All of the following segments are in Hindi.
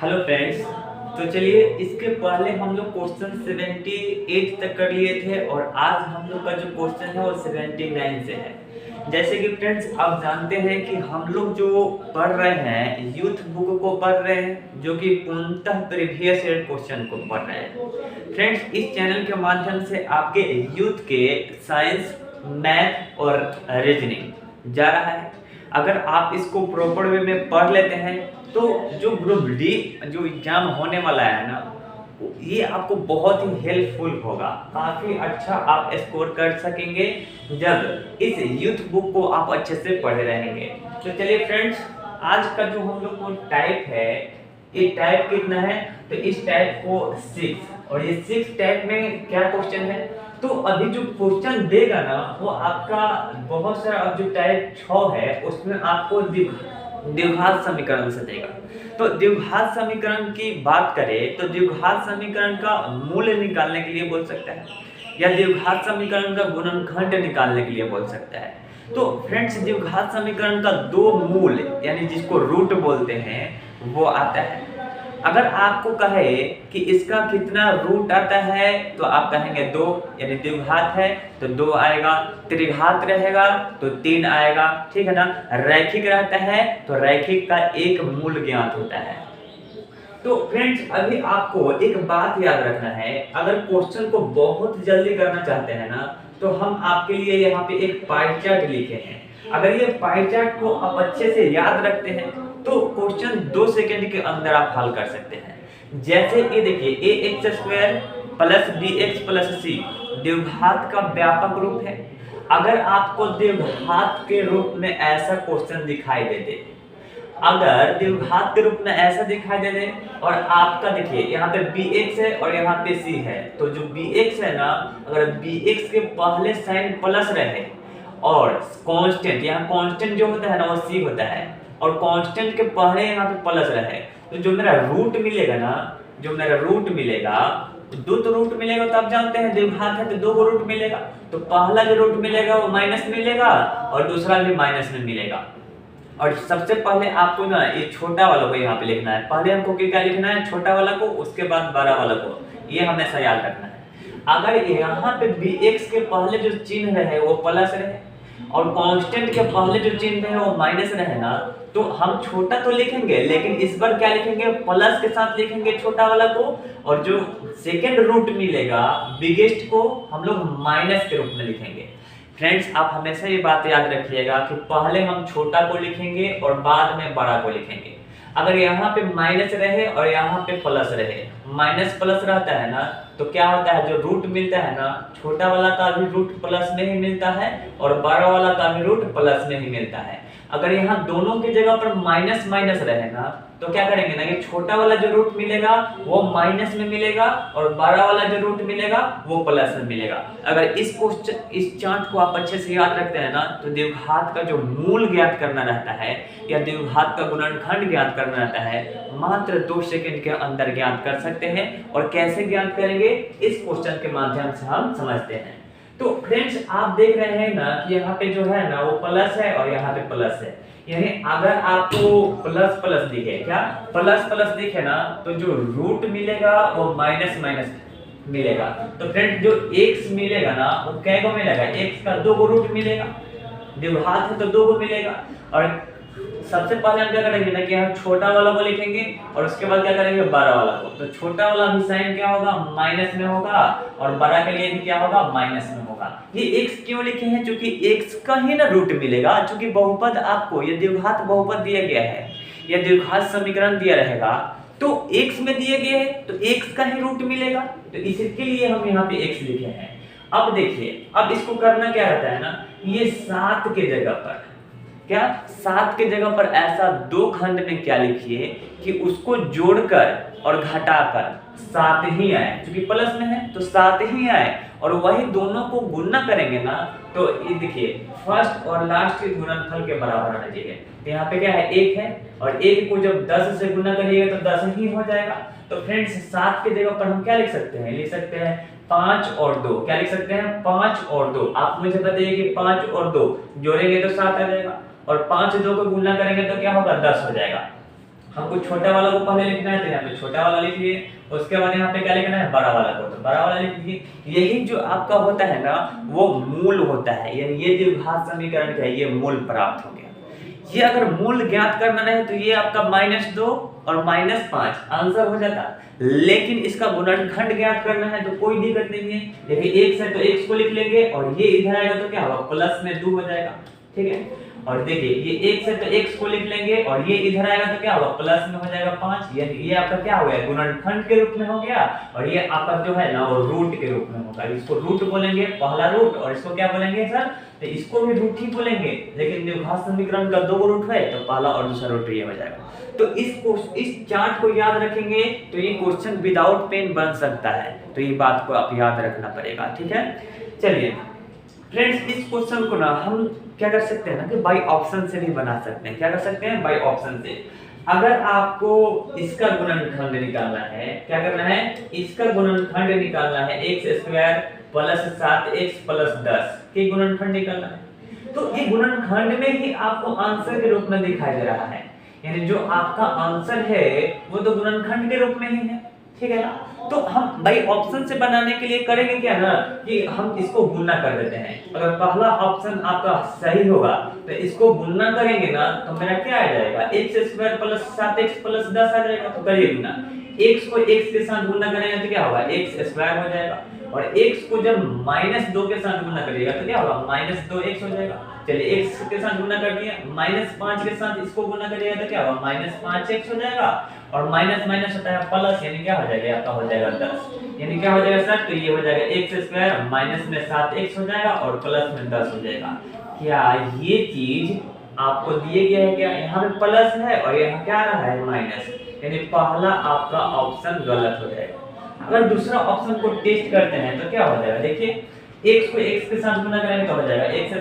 Hello friends. तो चलिए, इसके पहले हम लोग क्वेश्चन 78 तक कर लिए थे और आज हम लोग का जो क्वेश्चन है वो 79 से है। जैसे कि फ्रेंड्स आप जानते हैं कि हम लोग जो पढ़ रहे हैं यूथ बुक को पढ़ रहे हैं, जो कि पूर्णतः प्रीवियस ईयर क्वेश्चन को पढ़ रहे हैं। फ्रेंड्स, इस चैनल के माध्यम से आपके यूथ के साइंस, मैथ और रीजनिंग जा रहा है। अगर आप इसको प्रॉपर वे में पढ़ लेते हैं तो जो ग्रुप डी जो एग्जाम होने वाला है ना, ये आपको बहुत ही हेल्पफुल होगा। काफी अच्छा आप स्कोर कर सकेंगे जब इस यूथ बुक को आप अच्छे से पढ़े रहेंगे। तो चलिए फ्रेंड्स, आज का जो हम लोग को टाइप है, ये टाइप कितना है, तो इस टाइप को 6, और ये 6 टाइप में क्या क्वेश्चन है, तो अभी जो क्वेश्चन देगा ना वो आपका बहुत सारा, अब जो टाइप 6 है उसमें आपको द्विघात समीकरण से देगा। तो द्विघात समीकरण की बात करें तो द्विघात समीकरण का मूल्य निकालने के लिए बोल सकता है, या द्विघात समीकरण का गुणनखंड निकालने के लिए बोल सकता है। तो फ्रेंड्स, द्विघात समीकरण का दो मूल यानी जिसको रूट बोलते हैं वो आता है। अगर आपको कहे कि इसका कितना रूट आता है तो आप कहेंगे 2, यानी द्विघात है तो 2 आएगा, त्रिघात रहेगा तो 3 आएगा, ठीक है ना। रैखिक रहता है तो रैखिक का एक मूल ज्ञात होता है। तो फ्रेंड्स, अभी आपको एक बात याद रखना है, अगर क्वेश्चन को बहुत जल्दी करना चाहते हैं ना तो हम आपके लिए यहाँ पे एक पाई चार्ट लिखे हैं। अगर ये पाई चार्ट को आप अच्छे से याद रखते हैं तो क्वेश्चन 2 सेकंड के अंदर आप हल कर सकते हैं। जैसे ये देखिए, ax² plus bx plus c द्विघात का व्यापक रूप है। अगर आपको द्विघात के रूप में ऐसा क्वेश्चन दिखाई दे दे, अगर द्विघात के रूप में ऐसा दिखाई दे दे और आपका देखिए यहाँ पे bx है और यहाँ पे c है, तो जो bx है ना, अगर bx के पहले साइन प्लस रहे और कांस्टेंट, यहाँ कांस्टेंट जो होता है ना वो c होता है, और कांस्टेंट के पहले यहाँ पे प्लस रहे, तो जो मेरा रूट मिलेगा ना, जो मेरा रूट मिलेगा, दो तो रूट मिलेगा, तो आप जानते हैं द्विघात है तो 2 को रूट मिलेगा, तो पहला जो रूट मिलेगा वो माइनस मिलेगा और दूसरा भी माइनस में मिलेगा। और सबसे पहले आपको ना ये छोटा वाला को यहाँ पे लिखना है, पहले हमको क्या लिखना है, छोटा वाला को, उसके बाद बड़ा वाला को, ये हमेशा याद रखना है। अगर यहाँ पे bx के पहले जो चिन्ह रहे वो प्लस रहे और कांस्टेंट के पहले जो चिन्ह है वो माइनस रहे ना, तो हम छोटा तो लिखेंगे लेकिन इस बार क्या लिखेंगे, प्लस के साथ लिखेंगे छोटा वाला को, और जो सेकंड रूट मिलेगा बिगेस्ट को हम लोग माइनस के रूप में लिखेंगे। फ्रेंड्स, आप हमेशा ये बात याद रखिएगा कि पहले हम छोटा को लिखेंगे और बाद में बड़ा को लिखेंगे। अगर यहाँ पे माइनस रहे और यहाँ पे प्लस रहे, माइनस प्लस रहता है ना, तो क्या होता है, जो रूट मिलता है ना, छोटा वाला का भी रूट प्लस में ही मिलता है और बड़ा वाला का भी रूट प्लस में ही मिलता है। अगर यहाँ दोनों की जगह पर माइनस माइनस रहे ना, तो क्या करेंगे ना, कि छोटा वाला जो रूट मिलेगा वो माइनस में मिलेगा और बड़ा वाला जो रूट मिलेगा वो प्लस में मिलेगा। अगर इस चार्ट को आप अच्छे से याद रखते हैं ना, तो द्विघात का जो मूल ज्ञात करना रहता है या द्विघात का गुणनखंड ज्ञात करना रहता है, मात्र 2 सेकंड के अंदर ज्ञात कर सकते हैं। और कैसे ज्ञात करेंगे, इस क्वेश्चन के माध्यम से हम समझते हैं। तो फ्रेंड्स, आप देख रहे हैं ना कि यहाँ पे जो है ना वो प्लस है और यहाँ पे प्लस है, यानी अगर आपको प्लस प्लस दिखे, क्या प्लस प्लस दिखे ना, तो जो रूट मिलेगा वो माइनस माइनस मिलेगा। तो फ्रेंड, जो x मिलेगा ना वो कै को मिलेगा, x का 2 को रूट मिलेगा, द्विघात है तो 2 को मिलेगा। और सबसे पहले हम क्या करेंगे ना कि यहाँ छोटा वाला को लिखेंगे और उसके बाद क्या करेंगे, बड़ा वाला को। तो छोटा वाला भी साइन क्या होगा, माइनस में होगा, और बड़ा के लिए भी क्या होगा, माइनस में होगा। ये x क्यों लिखे हैं, क्योंकि x का ही ना रूट मिलेगा, क्योंकि बहुपद आपको ये द्विघात बहुपद दिया गया है या द्विघात समीकरण दिया रहेगा तो x में दिए गए हैं तो x का ही रूट मिलेगा, तो इसके लिए हम यहाँ पे x लिखे हैं। अब देखिए, अब इसको करना क्या रहता है ना, ये 7 के जगह पर, क्या 7 के जगह पर ऐसा 2 खंड में क्या लिखिए कि उसको जोड़कर और घटाकर 7 ही आए, क्योंकि प्लस में है तो 7 ही आए, और वही दोनों को गुणा करेंगे ना, तो ये देखिए फर्स्ट और लास्ट के गुणनफल के बराबर आना चाहिए। तो यहाँ पे क्या है, 1 है, और 1 को जब 10 से गुणा करिएगा तो 10 ही हो जाएगा। तो फ्रेंड्स, 7 के जगह पर हम क्या लिख सकते हैं, लिख सकते हैं 5 और 2, क्या लिख सकते हैं, 5 और 2। आप मुझे बताइए कि 5 और 2 जोड़ेंगे तो 7 आ जाएगा, और 5 2 को गुणा करेंगे तो क्या होगा, 10 हो जाएगा। हमको छोटा वाला को पहले लिखना है, तो यहाँ पे छोटा वाला लिखिए, उसके बाद यहाँ पे क्या लिखना है, बड़ा वाला को, तो बड़ा वाला लिखिए। यही जो आपका होता है ना वो मूल होता है, यानी ये द्विघात समीकरण का ये मूल प्राप्त हो गया। ये अगर मूल ज्ञात करना है तो ये आपका -2 और -5 आंसर हो जाता, लेकिन इसका गुणनखंड ज्ञात करना है तो कोई दिक्कत नहीं है। देखिए x है तो x को लिख लेंगे और ये इधर आएगा तो क्या होगा, प्लस में 2 हो जाएगा, ठीक है। और देखिए ये x है तो x को लिख लेंगे और ये इधर आएगा तो क्या होगा, प्लस में हो जाएगा 5, यानी ये आपका क्या हो गया, गुणनखंड के रूप में हो गया, और ये आपका जो है ना वो रूट के रूप में होगा। इसको रूट बोलेंगे, पहला रूट, और इसको क्या बोलेंगे सर, तो इसको भी रूट ही बोलेंगे, लेकिन द्विघात समीकरण का 2 रूट है तो पहला और दूसरा रूट ये हो जाएगा। तो इस चार्ट को याद रखेंगे तो ये क्वेश्चन विदाउट पेन बन सकता है, तो ये बात को आप याद रखना पड़ेगा, ठीक है। चलिए फ्रेंड्स, इस क्वेश्चन को ना हम क्या कर सकते हैं ना कि बाय ऑप्शन से भी बना सकते हैं। क्या कर सकते हैं, बाय ऑप्शन से। अगर आपको इसका गुणनखंड निकालना है, क्या करना है, इसका गुणनखंड निकालना है, x² प्लस 7x प्लस 10 के गुणनखंड निकालना है, तो ये गुणनखंड में ही आपको आंसर के रूप में दिखाई दे रहा है, यानी जो आपका आंसर है वो तो गुणनखंड के रूप में ही है, ठीक है ना। तो हम बाई ऑप्शन से बनाने के लिए करेंगे क्या ना कि हम इसको गुणा कर देते हैं। अगर पहला ऑप्शन आपका सही होगा तो इसको गुणा करेंगे ना तो मेरा क्या आ जाएगा, x² प्लस 7x प्लस 10 आ जाएगा। तो करिए गुणा, x को x के साथ गुणा करेंगे तो क्या होगा, x² हो जाएगा, और x को जब -2 के साथ गुणा करिएगा तो क्या होगा, -2x हो जाएगा। चलिए x के साथ गुणा कर दिया, -5 के साथ इसको गुणा करिएगा तो क्या होगा, -5x हो जाएगा, और माइनस माइनस होता है प्लस, यानी क्या हो जाएगा, आपका हो जाएगा 10, यानी क्या हो जाएगा सर, तो ये हो जाएगा x² माइनस में 7x हो जाएगा और प्लस में 10 हो जाएगा। क्या ये चीज आपको दिए गया है, क्या यहाँ पे प्लस है और यहाँ क्या आ रहा है माइनस, यानी पहला आपका ऑप्शन गलत हो जाएगा। अगर दूसरा ऑप्शन को टेस्ट करते हैं तो क्या हो जाएगा, देखिए x को x के साथ गुणा करेंगे तो हो जाएगा x²,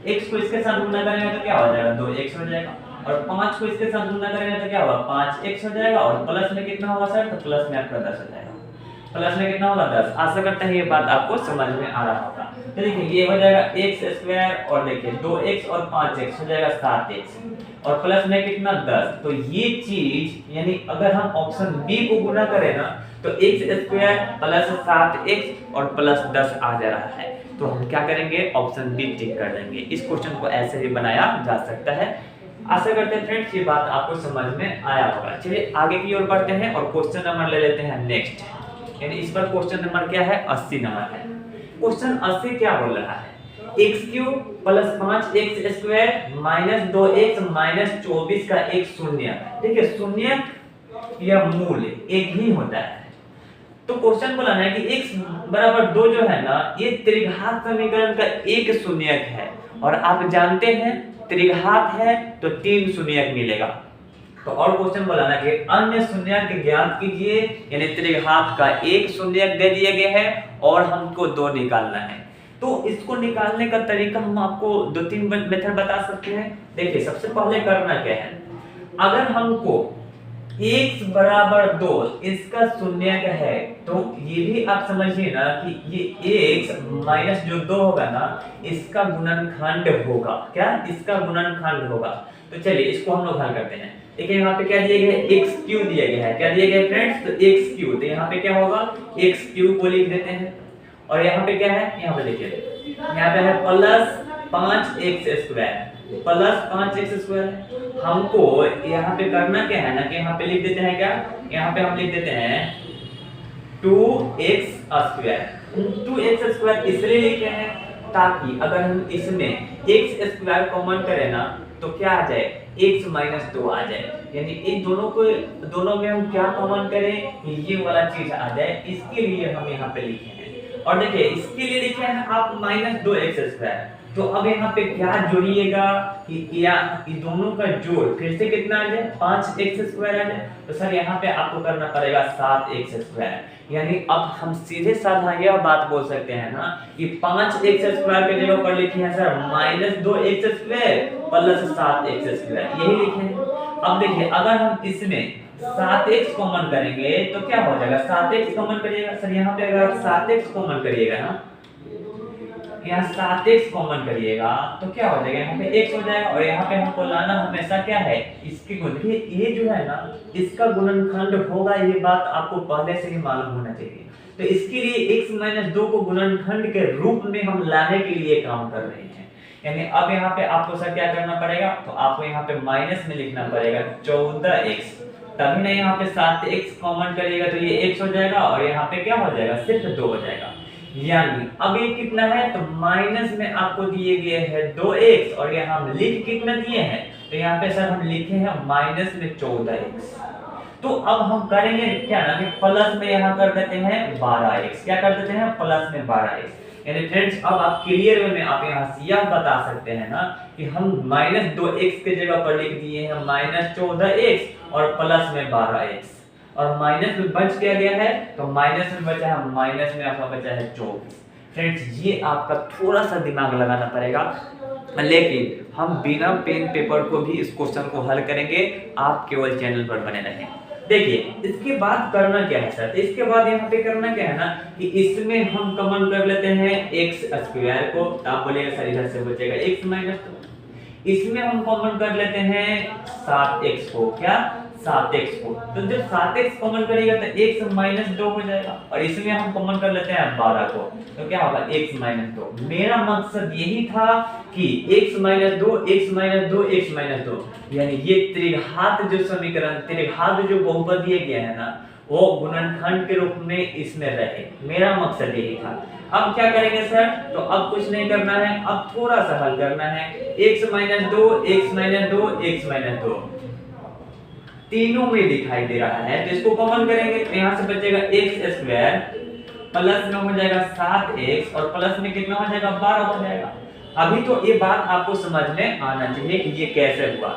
x को इसके साथ गुणा करेंगे तो क्या हो जाएगा, 2x हो जाएगा, और 5 को इसके साथ गुणा करेंगे तो क्या होगा, 5x हो जाएगा, और प्लस में कितना होगा सर, तो प्लस में आपका 10 हो जाएगा, प्लस में कितना होगा, 10। आशा करते हैं ये बात आपको समझ में आ रहा होगा। तो देखिए ये हो जाएगा x² और देखिए 2x और 5x हो जाएगा 7x, और प्लस में कितना, 10। तो ये चीज यानी अगर हम ऑप्शन बी को गुणा करें ना तो x² प्लस 7x और प्लस 10 आ जा रहा है, तो हम क्या करेंगे, ऑप्शन बी टिक कर देंगे। इस क्वेश्चन को ऐसे भी बनाया जा सकता है। आशा करते हैं फ्रेंड्स ये बात आपको समझ में आया होगा। चलिए आगे की ओर बढ़ते हैं और क्वेश्चन नंबर ले लेते हैं नेक्स्ट, यानी इस पर क्वेश्चन नंबर क्या है, 80 नंबर है। क्वेश्चन 80 क्या बोल रहा है, x³ plus 5x² minus 2x minus 24 का एक शून्य। देखिए शून्य या मूल एक ही होता है, तो क्वेश्चन बोला है कि x बराबर 2 जो है ना ये त्रिघात समीकरण का एक शून्यक है, और आप जानते हैं त्रिघात है तो 3 शून्यक मिलेगा। तो और क्वेश्चन बोला ना कि अन्य शून्यक ज्ञात कीजिए, यानी त्रिघात का एक शून्यक दे दिया गया है और हमको 2 निकालना है। तो इसको निकालने का तरीका हम आपको 2-3 मेथड बता सकते हैं। देखिए सबसे पहले करना क्या है, अगर हमको x बराबर 2 इसका शून्यक है तो ये भी आप समझिए ना कि ये x माइनस जो 2 होगा ना इसका गुणनखंड होगा। क्या, इसका गुणनखंड होगा। तो चलिए इसको हम लोग हल करते हैं। देखिए यहाँ पे क्या दिया गया है, x³ दिया गया है। क्या दिया गया है फ्रेंड्स, तो x³। तो यहाँ पे क्या होगा, x³ को लिख देते हैं, और यहाँ पे क्या है, यहाँ पे देखिए यहाँ पे है प्लस 5x² प्लस 5x²। हमको यहाँ पे करना क्या है ना कि यहाँ पे लिख देते हैं, क्या यहाँ पे हम लिख देते हैं 2x² 2x² इसलिए लिखे हैं ताकि अगर हम इसमें x² कॉमन करें ना तो क्या आ जाए, x माइनस 2 आ जाए, यानी इन दोनों में हम क्या कॉमन करें, ये वाला चीज आ जाए, इसके लिए हम यहाँ पे लिखे हैं। और देखिए इसके लिए लिखे हैं आप माइनस 2x²। तो अब यहाँ पे क्या जोड़िएगा कि या दोनों का जोड़ फिर से कितना आ जाए, 5x² आ जाए। तो सर यहाँ पे आपको करना पड़ेगा 7x², यानी अब हम सीधे साधा यह बात बोल सकते हैं ना कि 5x² के जगह पर लिखे हैं सर -2x² प्लस 7x², यही लिखे हैं। अब देखिए अगर हम इसमें 7x कॉमन करेंगे तो क्या हो जाएगा, 7x कॉमन करिएगा। सर यहाँ पे अगर आप 7x कॉमन करिएगा ना यहाँ 7x कॉमन करिएगा तो क्या हो जाएगा, यहाँ पे x हो जाएगा और यहाँ पे हमको लाना हमेशा क्या है, इसके गुण। देखिए ये जो है ना इसका गुणनखंड होगा, ये बात आपको पहले से ही मालूम होना चाहिए। तो इसके लिए x - 2 को गुणनखंड के रूप में हम लाने के लिए काम कर रहे हैं। यानी अब यहाँ पे आपको सर क्या करना पड़ेगा, तो आपको यहाँ पे माइनस में लिखना पड़ेगा 14x, तभी ना यहाँ पे 7x कॉमन करिएगा तो ये x हो जाएगा और यहाँ पे क्या हो जाएगा, सिर्फ 2 हो जाएगा। यानी अब ये कितना है, तो माइनस में आपको दिए गए हैं 2x और यहाँ हम लिख कितना दिए हैं, तो यहाँ पे सर हम लिखे हैं माइनस में 14x। तो अब हम करेंगे क्या ना कि प्लस में यहाँ कर देते हैं 12x, क्या कर देते हैं, प्लस में 12x। यानी फ्रेंड्स अब आप क्लियर वे में आप यहाँ से यह बता सकते हैं ना कि हम -2x के जगह पर लिख दिए हैं -14x और प्लस में 12x, और माइनस में बच क्या गया है, तो माइनस में बचा है, माइनस में आपका बचा है 24। फ्रेंड्स ये आपका थोड़ा सा दिमाग लगाना पड़ेगा, लेकिन हम बिना पेन पेपर को भी इस क्वेश्चन को हल करेंगे। आप केवल चैनल पर बने रहें। देखिए इसके बाद करना क्या है सर, तो इसके बाद यहाँ पे करना क्या है ना कि इसमें हम कॉमन कर लेते हैं x स्क्वायर को, तो आप बोलेगा सर इधर से बचेगा x - 2, इसमें हम कॉमन कर लेते हैं 7x को, क्या 7x को, तो जब 7x कॉमन करेगा तो x - 2 हो जाएगा, और इसमें हम कॉमन कर लेते हैं 12 को, तो क्या होगा x - 2। मेरा मकसद यही था कि x - 2 x - 2 x - 2, यानी ये त्रिघात जो समीकरण, त्रिघात जो बहुपद दिए गए हैं ना वो गुणनखंड के रूप में इसमें रहे, मेरा मकसद यही था। अब क्या करेंगे सर, तो अब कुछ नहीं करना है, अब थोड़ा सा हल करना है। x - 2 x - 2 x - 2 तीनों में दिखाई दे रहा है, तो इसको कॉमन करेंगे तो यहाँ से बचेगा x स्क्वायर प्लस में हो जाएगा 7x और प्लस में कितना हो जाएगा, 12 हो जाएगा। अभी तो ये बात आपको समझ में आना चाहिए कि ये कैसे हुआ।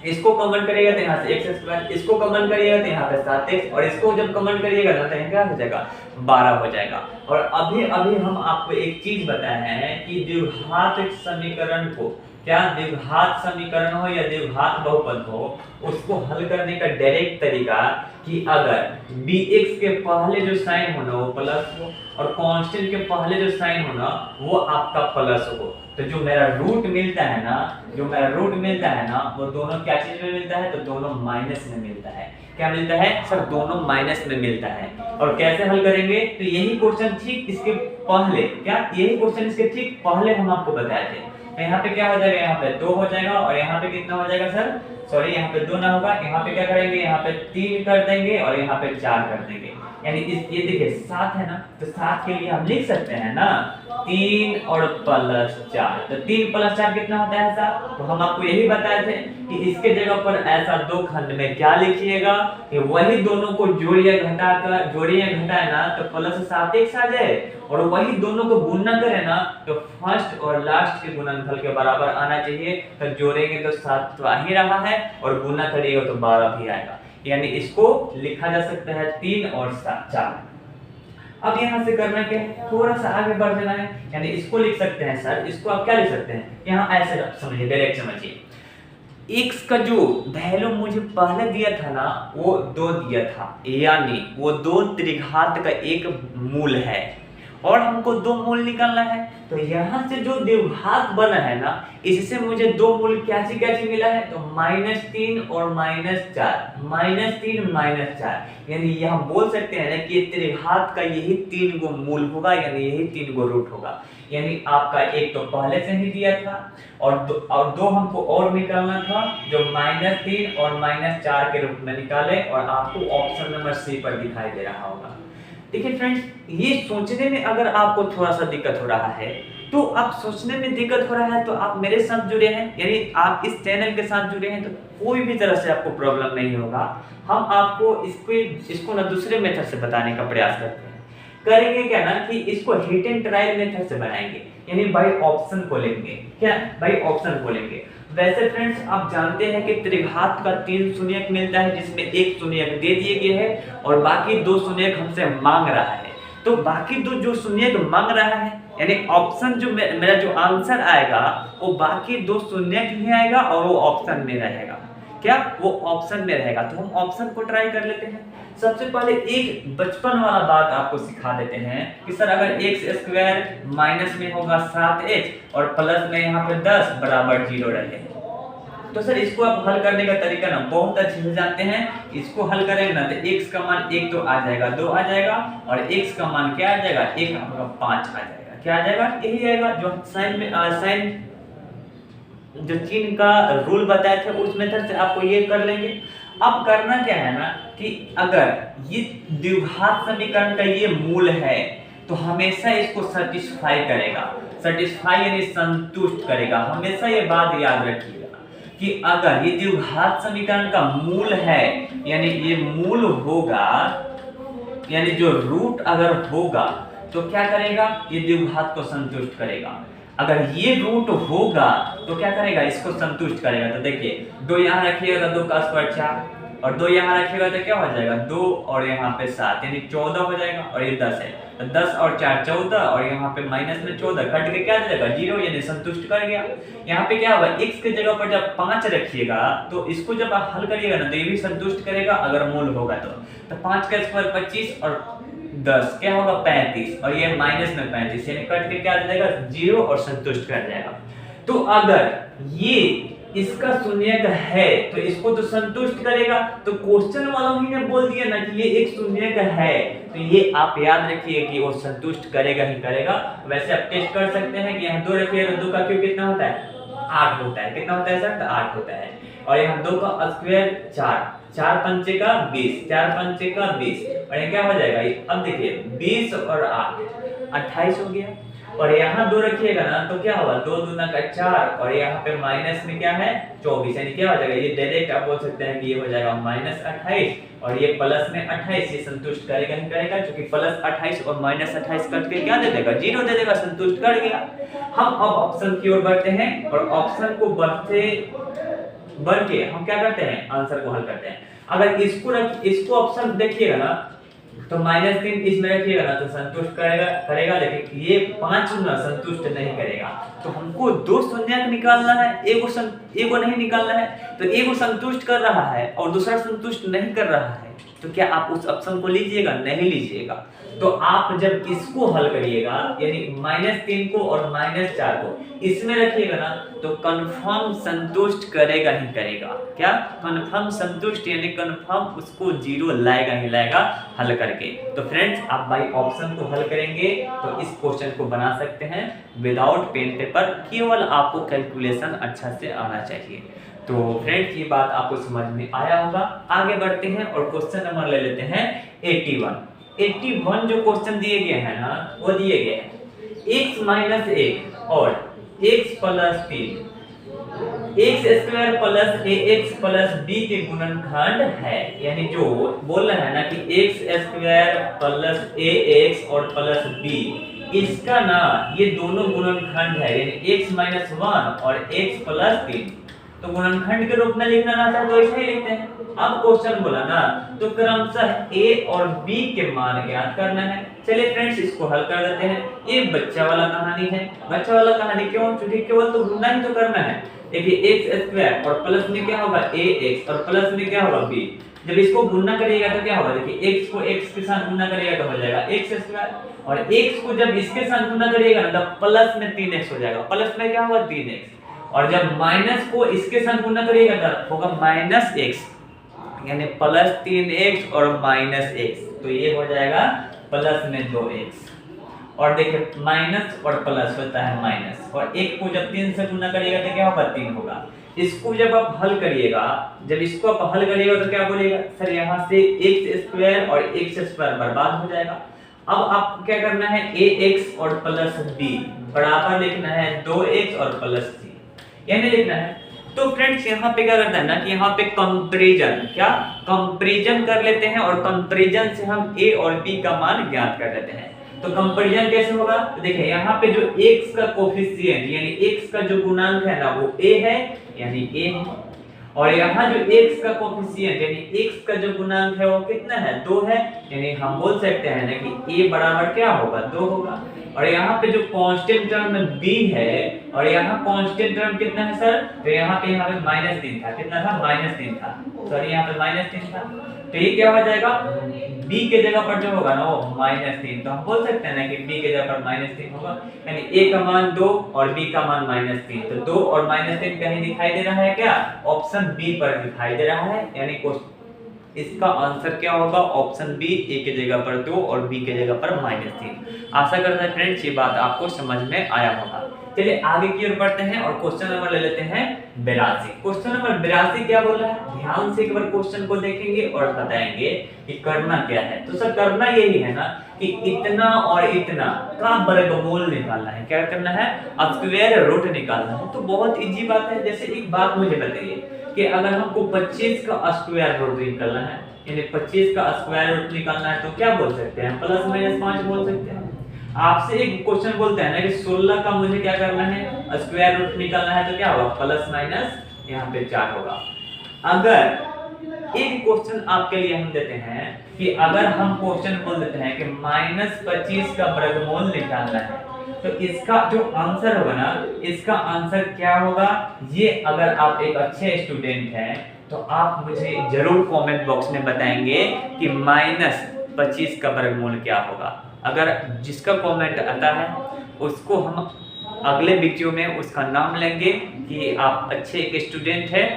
इसको कॉमन करिएगा तो यहाँ से x स्क्वायर, इसको कॉमन करिएगा तो यहाँ पे 7x, और इसको जब कॉमन करिएगा ना तो यहाँ क्या हो जाएगा, 12 हो जाएगा। और अभी हम आपको एक चीज बताए हैं कि द्विघात समीकरण को, क्या द्विघात समीकरण हो या द्विघात बहुपद हो, उसको हल करने का डायरेक्ट तरीका कि अगर bx के पहले जो साइन होना वो प्लस हो और कांस्टेंट के पहले जो साइन होना वो आपका प्लस हो, तो जो मेरा रूट मिलता है ना, जो मेरा रूट मिलता है ना वो दोनों क्या चीज में मिलता है, तो दोनों माइनस में मिलता है। क्या मिलता है सर, दोनों माइनस में मिलता है। और कैसे हल करेंगे, तो यही क्वेश्चन ठीक इसके पहले, क्या यही क्वेश्चन इसके ठीक पहले हम आपको बताए थे। तो यहाँ पे क्या हो जाएगा, यहाँ पे 2 हो जाएगा और यहाँ पे कितना हो जाएगा सर, सॉरी यहाँ पे 2 ना होगा, यहाँ पे क्या करेंगे, यहाँ पे 3 कर देंगे और यहाँ पे 4 कर देंगे। यानी इस ये देखिए 7 है ना, तो 7 के लिए हम लिख सकते हैं ना 3 और प्लस 4, तो 3 प्लस 4 कितना होता है सर, तो हम आपको यही बताए थे कि इसके जगह पर ऐसा 2 खंड में क्या लिखिएगा कि वही दोनों को जोड़िए घटाकर, जोड़िए घटाए ना तो प्लस 7x आ जाए, और वही दोनों को गुणा करें ना तो फर्स्ट और लास्ट के गुणनफल के बराबर आना चाहिए। तो जोड़ेंगे तो 7 तो आ ही रहा है और गुणा करिएगा तो 12 भी आएगा, यानी इसको लिखा जा सकता है 3 और 4। अब यहाँ से करना क्या है, थोड़ा सा आगे बढ़ जाना है, यानी इसको लिख सकते हैं सर, इसको आप क्या लिख सकते हैं, यहाँ ऐसे समझिए, डायरेक्ट समझिए। x का जो वैल्यू मुझे पहले दिया था ना वो 2 दिया था, यानी वो 2 त्रिघात का एक मूल है और हमको 2 मूल निकालना है। तो यहाँ से जो द्विघात बना है ना इससे मुझे 2 मूल क्या चीज मिला है, तो -3 और -4, -3 -4, यानी यहाँ बोल सकते हैं ना कि त्रिघात का यही 3 गो मूल होगा, यानी यही 3 गो रूट होगा। यानी आपका एक तो पहले से ही दिया था और दो हमको और निकालना था जो -3 और -4 के रूप में निकाले, और आपको ऑप्शन नंबर सी पर दिखाई दे रहा होगा। देखिए फ्रेंड्स, ये सोचने में अगर आपको थोड़ा सा दिक्कत हो रहा है तो आप सोचने में दिक्कत हो रहा है तो आप मेरे साथ जुड़े हैं, यानी आप इस चैनल के साथ जुड़े हैं, तो कोई भी तरह से आपको प्रॉब्लम नहीं होगा। हम आपको इसको ना दूसरे मेथड से बताने का प्रयास करते हैं। करेंगे क्या ना कि इसको हिट एंड ट्रायल मेथड से बनाएंगे, यानी बाई ऑप्शन को लेंगे, क्या बाई ऑप्शन को लेंगे। वैसे फ्रेंड्स आप जानते हैं कि त्रिघात का 3 शून्यक मिलता है जिसमें एक शून्यक दे दिए गए हैं और बाकी 2 शून्यक हमसे मांग रहा है। तो बाकी 2 जो शून्यक मांग रहा है, यानी ऑप्शन जो मेरा जो आंसर आएगा वो बाकी 2 शून्यक ही आएगा और वो ऑप्शन में रहेगा। क्या वो ऑप्शन में रहेगा। तो हम ऑप्शन को ट्राई कर लेते हैं। सबसे पहले एक बचपन वाला बात आपको सिखा देते हैं कि सर अगर एक्स स्क्वायर माइनस में होगा 7x और प्लस में यहाँ पे 10 बराबर 0 रहे, तो सर इसको आप हल करने का तरीका ना बहुत अच्छे से जानते हैं। इसको हल करेंगे ना तो x का मान 1 तो आ जाएगा, 2 आ जाएगा, और x का मान क्या आ जाएगा, 1 आपका 5 आ जाएगा। क्या आ जाएगा, यही आएगा जो साइन में साइन जो चिन्ह का रूल बताए थे उस मेथड से आपको ये कर लेंगे। अब करना क्या है ना कि अगर ये द्विघात समीकरण का ये मूल है तो हमेशा इसको सेटिस्फाई करेगा। सेटिस्फाई यानी संतुष्ट करेगा। हमेशा ये बात याद रखिएगा कि अगर ये द्विघात समीकरण का मूल है यानी ये मूल होगा, यानी जो रूट अगर होगा तो क्या करेगा, ये द्विघात को संतुष्ट करेगा। अगर ये रूट होगा तो क्या करेगा, इसको संतुष्ट करेगा। तो देखिए 2 यहाँ रखिएगा तो 2 का स्क्वायर 4, और 2 यहाँ रखिएगा तो क्या हो जाएगा 2 और यहाँ पे 7 यानी 14 हो जाएगा, और ये 10 है तो 10 और 4 14, और यहाँ पे माइनस में 14 कट के क्या जाएगा 0 यानी संतुष्ट कर गया। यहाँ पे क्या होगा, x के जगह पर जब 5 रखिएगा तो इसको जब आप हल करिएगा ना तो ये भी संतुष्ट करेगा अगर मूल होगा तो 5 का स्क्वायर 25 और 10 क्या होगा 35, और ये माइनस में 35 यानी कट के क्या आ जाएगा 0 और संतुष्ट कर जाएगा। तो अगर ये इसका शून्यक है तो इसको तो संतुष्ट करेगा। तो क्वेश्चन वालों ही ने बोल दिया ना कि ये एक शून्यक है, तो ये आप याद रखिए कि वो संतुष्ट करेगा ही करेगा। वैसे आप टेस्ट कर सकते हैं कि यहाँ 2 रखिएगा तो 2 का क्यूब कितना होता है 8 होता है। कितना होता है सर, 8 होता है। और यहाँ 2 का स्क्वायर 4, 4 पंचे का 20, 4 पंचे का 20, और ये क्या हो जाएगा, अब देखिए 20 और 8 28 हो गया। और यहाँ 2 रखिएगा ना तो क्या होगा 2 दूना का 4, और यहाँ पे माइनस में क्या है 24 यानी क्या हो जाएगा, ये डायरेक्ट आप बोल सकते हैं कि ये हो जाएगा माइनस 28, और ये प्लस में 28 ये संतुष्ट करेगा ही करेगा, क्योंकि प्लस 28 और माइनस 28 कट के क्या दे देगा 0 दे देगा, संतुष्ट कर गया। हम अब ऑप्शन की ओर बढ़ते हैं, और ऑप्शन को बढ़ के हम क्या करते हैं आंसर को हल करते हैं। अगर इसको ऑप्शन देखिएगा ना तो -3 इसमें रखिएगा ना तो संतुष्ट करेगा, लेकिन ये 5 ना संतुष्ट नहीं करेगा। तो हमको 2 शून्यक निकालना है, एगो नहीं निकालना है। तो एगो संतुष्ट कर रहा है और दूसरा संतुष्ट नहीं कर रहा है, तो क्या आप उस ऑप्शन को लीजिएगा, नहीं लीजिएगा। तो आप जब इसको हल करिएगा यानी -3 को और -4 को इसमें रखिएगा ना तो कंफर्म संतुष्ट करेगा ही करेगा। क्या कंफर्म संतुष्ट यानी कंफर्म उसको 0 लाएगा ही लाएगा हल करके। तो फ्रेंड्स आप बाई ऑप्शन को हल करेंगे तो इस क्वेश्चन को बना सकते हैं विदाउट पेन पेपर, केवल आपको कैलकुलेशन अच्छा से आना चाहिए। तो फ्रेंड्स ये बात आपको समझ में आया होगा। आगे बढ़ते हैं और क्वेश्चन नंबर ले लेते हैं 81 जो क्वेश्चन दिए गए हैं ना वो दिए गए हैं x - 1 और x + 3 x square plus ax plus b के गुणनखंड है। यानी जो बोल रहा है ना कि x स्क्वायर प्लस ax और प्लस b इसका ना ये दोनों गुणनखंड है, यानी x - 1 और x + 3। तो गुणनखंड के रूप में लिखना ना था तो ऐसे ही लिखते हैं। अब क्वेश्चन बोला ना तो क्रमशः a और b के मान ज्ञात करना है। चलिए फ्रेंड्स इसको हल कर देते हैं। ये बच्चा वाला कहानी है। बच्चा वाला कहानी क्यों, क्योंकि केवल तो गुणा ही तो करना है। देखिए x स्क्वायर और प्लस में क्या होगा ax और प्लस में क्या होगा b। जब इसको गुणा करिएगा तो क्या होगा, देखिए x को x के साथ गुणा करिएगा तो हो जाएगा x स्क्वायर, और x को जब इसके साथ गुणा करिएगा ना तो प्लस में 3x हो जाएगा, प्लस में क्या होगा 3x, और जब माइनस को इसके साथ गुणा करिएगा तो होगा -x यानी प्लस 3x और -x, तो ये हो जाएगा प्लस में 2x। और देखिए माइनस और प्लस होता है माइनस, और 1 को जब 3 से गुणा करिएगा तो क्या होगा 3 होगा। इसको जब आप हल करिएगा, जब इसको आप हल करिएगा तो क्या बोलिएगा सर यहाँ से x स्क्वायर और x स्क्वायर बर्बाद हो जाएगा। अब आपको क्या करना है ax और प्लस b बराबर लिखना है 2x और प्लस c, यानी लिखना है। तो फ्रेंड्स यहाँ पे क्या करता है ना कि यहाँ पे कंपैरिजन कर लेते हैं, और कंपैरिजन से हम a और b का मान ज्ञात कर लेते हैं। तो कंपैरिजन कैसे होगा, तो देखिए यहाँ पे जो x का कोफिशिएंट यानी x का जो गुणांक है ना वो a है, यानी a है, और यहाँ जो x का कोफिशिएंट यानी x का जो गुणांक है वो कितना है 2 है, यानी हम बोल सकते हैं ना कि a बराबर क्या होगा 2 होगा। और यहाँ पे जो कांस्टेंट टर्म b है और यहाँ कांस्टेंट टर्म कितना है सर, तो यहाँ पे -3 था, कितना था -3 था, सॉरी यहाँ पे -3 था, तो ये क्या हो जाएगा b के जगह पर जो होगा ना वो -3, तो हम बोल सकते हैं ना कि b के जगह पर -3 होगा, यानी a का मान 2 और b का मान -3, तो 2 और -3 कहीं दिखाई दे रहा है क्या, ऑप्शन बी पर दिखाई दे रहा है, यानी इसका आंसर क्या होगा ऑप्शन बी, ए के जगह पर 2 और बी के जगह पर -3। आशा करता है फ्रेंड्स ये बात आपको समझ में आया होगा। चलिए आगे की ओर बढ़ते हैं और क्वेश्चन नंबर ले लेते हैं 82। क्वेश्चन नंबर 82 क्या बोला है, ध्यान से एक बार क्वेश्चन को देखेंगे और बताएंगे कि करना क्या है। तो सर करना यही है ना कि इतना और इतना का वर्गमूल निकालना है, क्या करना है स्क्वायर रूट निकालना है। तो बहुत इजी बात है, जैसे एक बात मुझे बताइए कि अगर हमको 25 का स्क्वायर रूट निकालना है, यानी 25 का स्क्वायर रूट निकालना है तो क्या बोल सकते हैं +-5 बोल सकते हैं। आपसे एक क्वेश्चन बोलते हैं ना कि 16 का मुझे क्या करना है स्क्वायर रूट निकालना है, तो क्या होगा ± यहाँ पे 4 होगा। अगर एक क्वेश्चन आपके लिए हम देते हैं कि अगर हम क्वेश्चन बोल देते हैं कि -25 का वर्गमूल निकालना है, तो इसका जो आंसर होगा ना, इसका आंसर क्या होगा, ये अगर आप एक अच्छे स्टूडेंट हैं तो आप मुझे जरूर कमेंट बॉक्स में बताएंगे कि -25 का वर्गमूल क्या होगा। अगर जिसका कमेंट आता है उसको हम अगले वीडियो में उसका नाम लेंगे कि आप अच्छे एक स्टूडेंट हैं,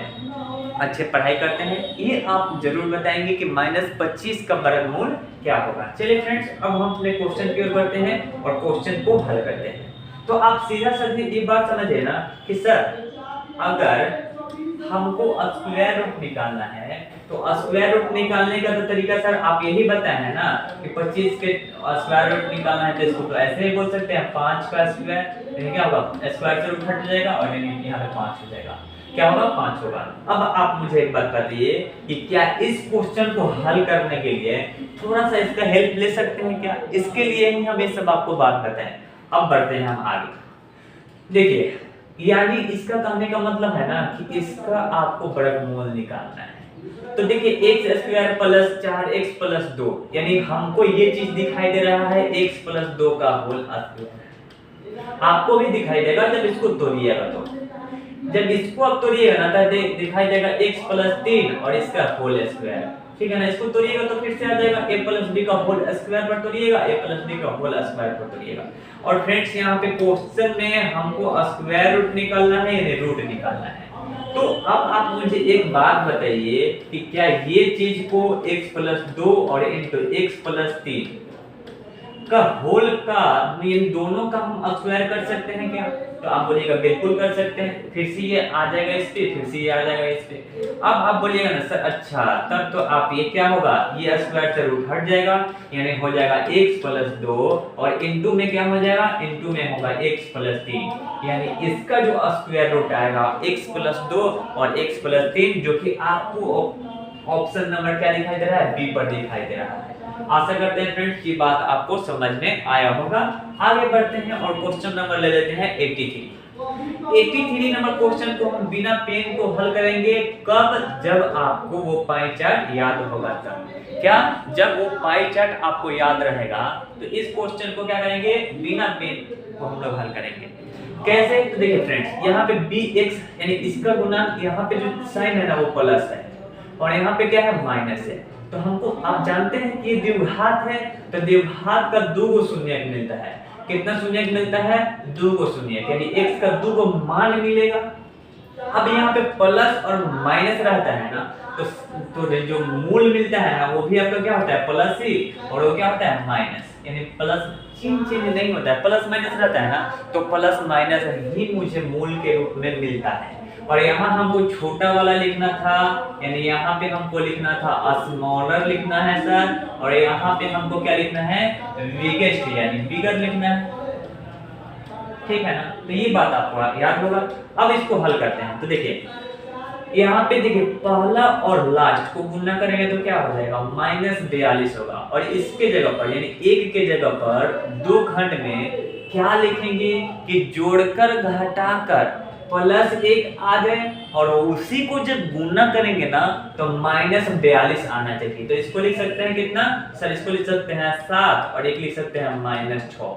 अच्छे पढ़ाई करते हैं, ये आप जरूर बताएंगे कि -25 का वर्गमूल क्या होगा। चलिए फ्रेंड्स अब हम अपने क्वेश्चन की ओर बढ़ते हैं और क्वेश्चन को हल करते हैं। तो आप सीधा सीधी ये बात समझिए ना कि सर अगर हमको स्क्वायर रूट निकालना है तो स्क्वायर रूट निकालने का तो तरीका सर आप यही बताए हैं ना कि 25 के स्क्वायर रूट निकालना है, तो इसको तो ऐसे ही बोल सकते हैं 5 का स्क्वायर, यानी क्या होगा स्क्वायर से रूट हट जाएगा और यानी यहाँ पे 5 हो जाएगा, क्या होगा 5 होगा। अब आप मुझे एक बात बताइए कि क्या इस क्वेश्चन को हल करने के लिए थोड़ा सा इसका हेल्प ले सकते हैं क्या, इसके लिए ही हम ये सब आपको बात बताएं। अब बढ़ते हैं हम आगे। देखिए यानी इसका कहने का मतलब है ना कि इसका आपको वर्गमूल निकालना है। तो देखिए x² + 4x + 2, यानी हमको ये चीज दिखाई दे रहा है x + 2 का होल स्क्वायर, आपको भी दिखाई देगा जब इसको तोड़िएगा, तो जब इसको आप तोड़िएगा ना तो दिखाई देगा x + 3 और इसका होल स्क्वायर, ठीक है ना। इसको तोड़िएगा तो फिर से आ जाएगा a + b का होल स्क्वायर पर तोड़िएगा, a + b का होल स्क्वायर पर तोड़िएगा। और फ्रेंड्स यहाँ पे क्वेश्चन में हमको स्क्वायर रूट निकालना है यानी रूट निकालना है। तो अब आप मुझे एक बात बताइए कि क्या ये चीज को x + 2 और x + 3 का होल का इन दोनों का हम स्क्वायर कर सकते हैं क्या, तो आप बोलिएगा बिल्कुल कर सकते हैं। फिर से ये आ जाएगा इस पे, फिर से ये आ जाएगा इस पे। अब आप बोलिएगा ना सर अच्छा तब तो आप ये क्या होगा, ये स्क्वायर से रूट हट जाएगा, यानी हो जाएगा x + 2 और इनटू में क्या हो जाएगा, इनटू में होगा x + 3, यानी इसका जो स्क्वायर रूट आएगा x + 2 और x + 3, जो कि आपको ऑप्शन नंबर क्या दिखाई दे रहा है, बी पर दिखाई दे रहा है। आशा करते हैं फ्रेंड्स ये बात आपको समझ में आया होगा। आगे बढ़ते हैं और क्वेश्चन नंबर ले लेते हैं 83 नंबर क्वेश्चन को हम बिना पेन को हल करेंगे कब, जब आपको वो पाई चार्ट याद होगा तब। क्या, जब वो पाई चार्ट आपको याद रहेगा तो इस क्वेश्चन को क्या करेंगे, बिना पेन को हम लोग हल करेंगे। कैसे, तो देखिए फ्रेंड्स यहाँ पे bx यानी इसका गुणांक, यहाँ पे जो साइन है ना वो प्लस है और यहाँ पे क्या है माइनस है। तो हमको आप जानते हैं कि द्विघात है तो द्विघात का 2 शून्य मिलता है। कितना शून्य मिलता है, 2 शून्य, यानी x का 2 मान मिलेगा। अब यहाँ पे प्लस और माइनस रहता है ना तो जो मूल मिलता है ना वो भी आपका क्या होता है प्लस ही, और वो क्या होता है माइनस, यानी प्लस चेंज नहीं होता है, प्लस माइनस रहता है ना तो प्लस माइनस ही मुझे मूल के रूप में मिलता है। और यहाँ हमको छोटा वाला लिखना था, यानी यहाँ पे हमको लिखना था स्मॉलर लिखना है सर, और यहाँ पे हमको क्या लिखना है बिगेस्ट यानी बिगर लिखना है, ठीक है ना। तो ये बात आपको याद होगा। अब इसको हल करते हैं। तो देखिए यहाँ पे देखिए पहला और लास्ट को गुणा करेंगे तो क्या हो जाएगा -42 होगा, और इसके जगह पर यानी 1 के जगह पर 2 खंड में क्या लिखेंगे कि जोड़कर घटाकर +1 आ जाए और उसी को जब गुना करेंगे ना तो -42 आना चाहिए। तो इसको लिख सकते हैं कितना सर, इसको लिख सकते हैं 7 और एक लिख सकते हैं -6।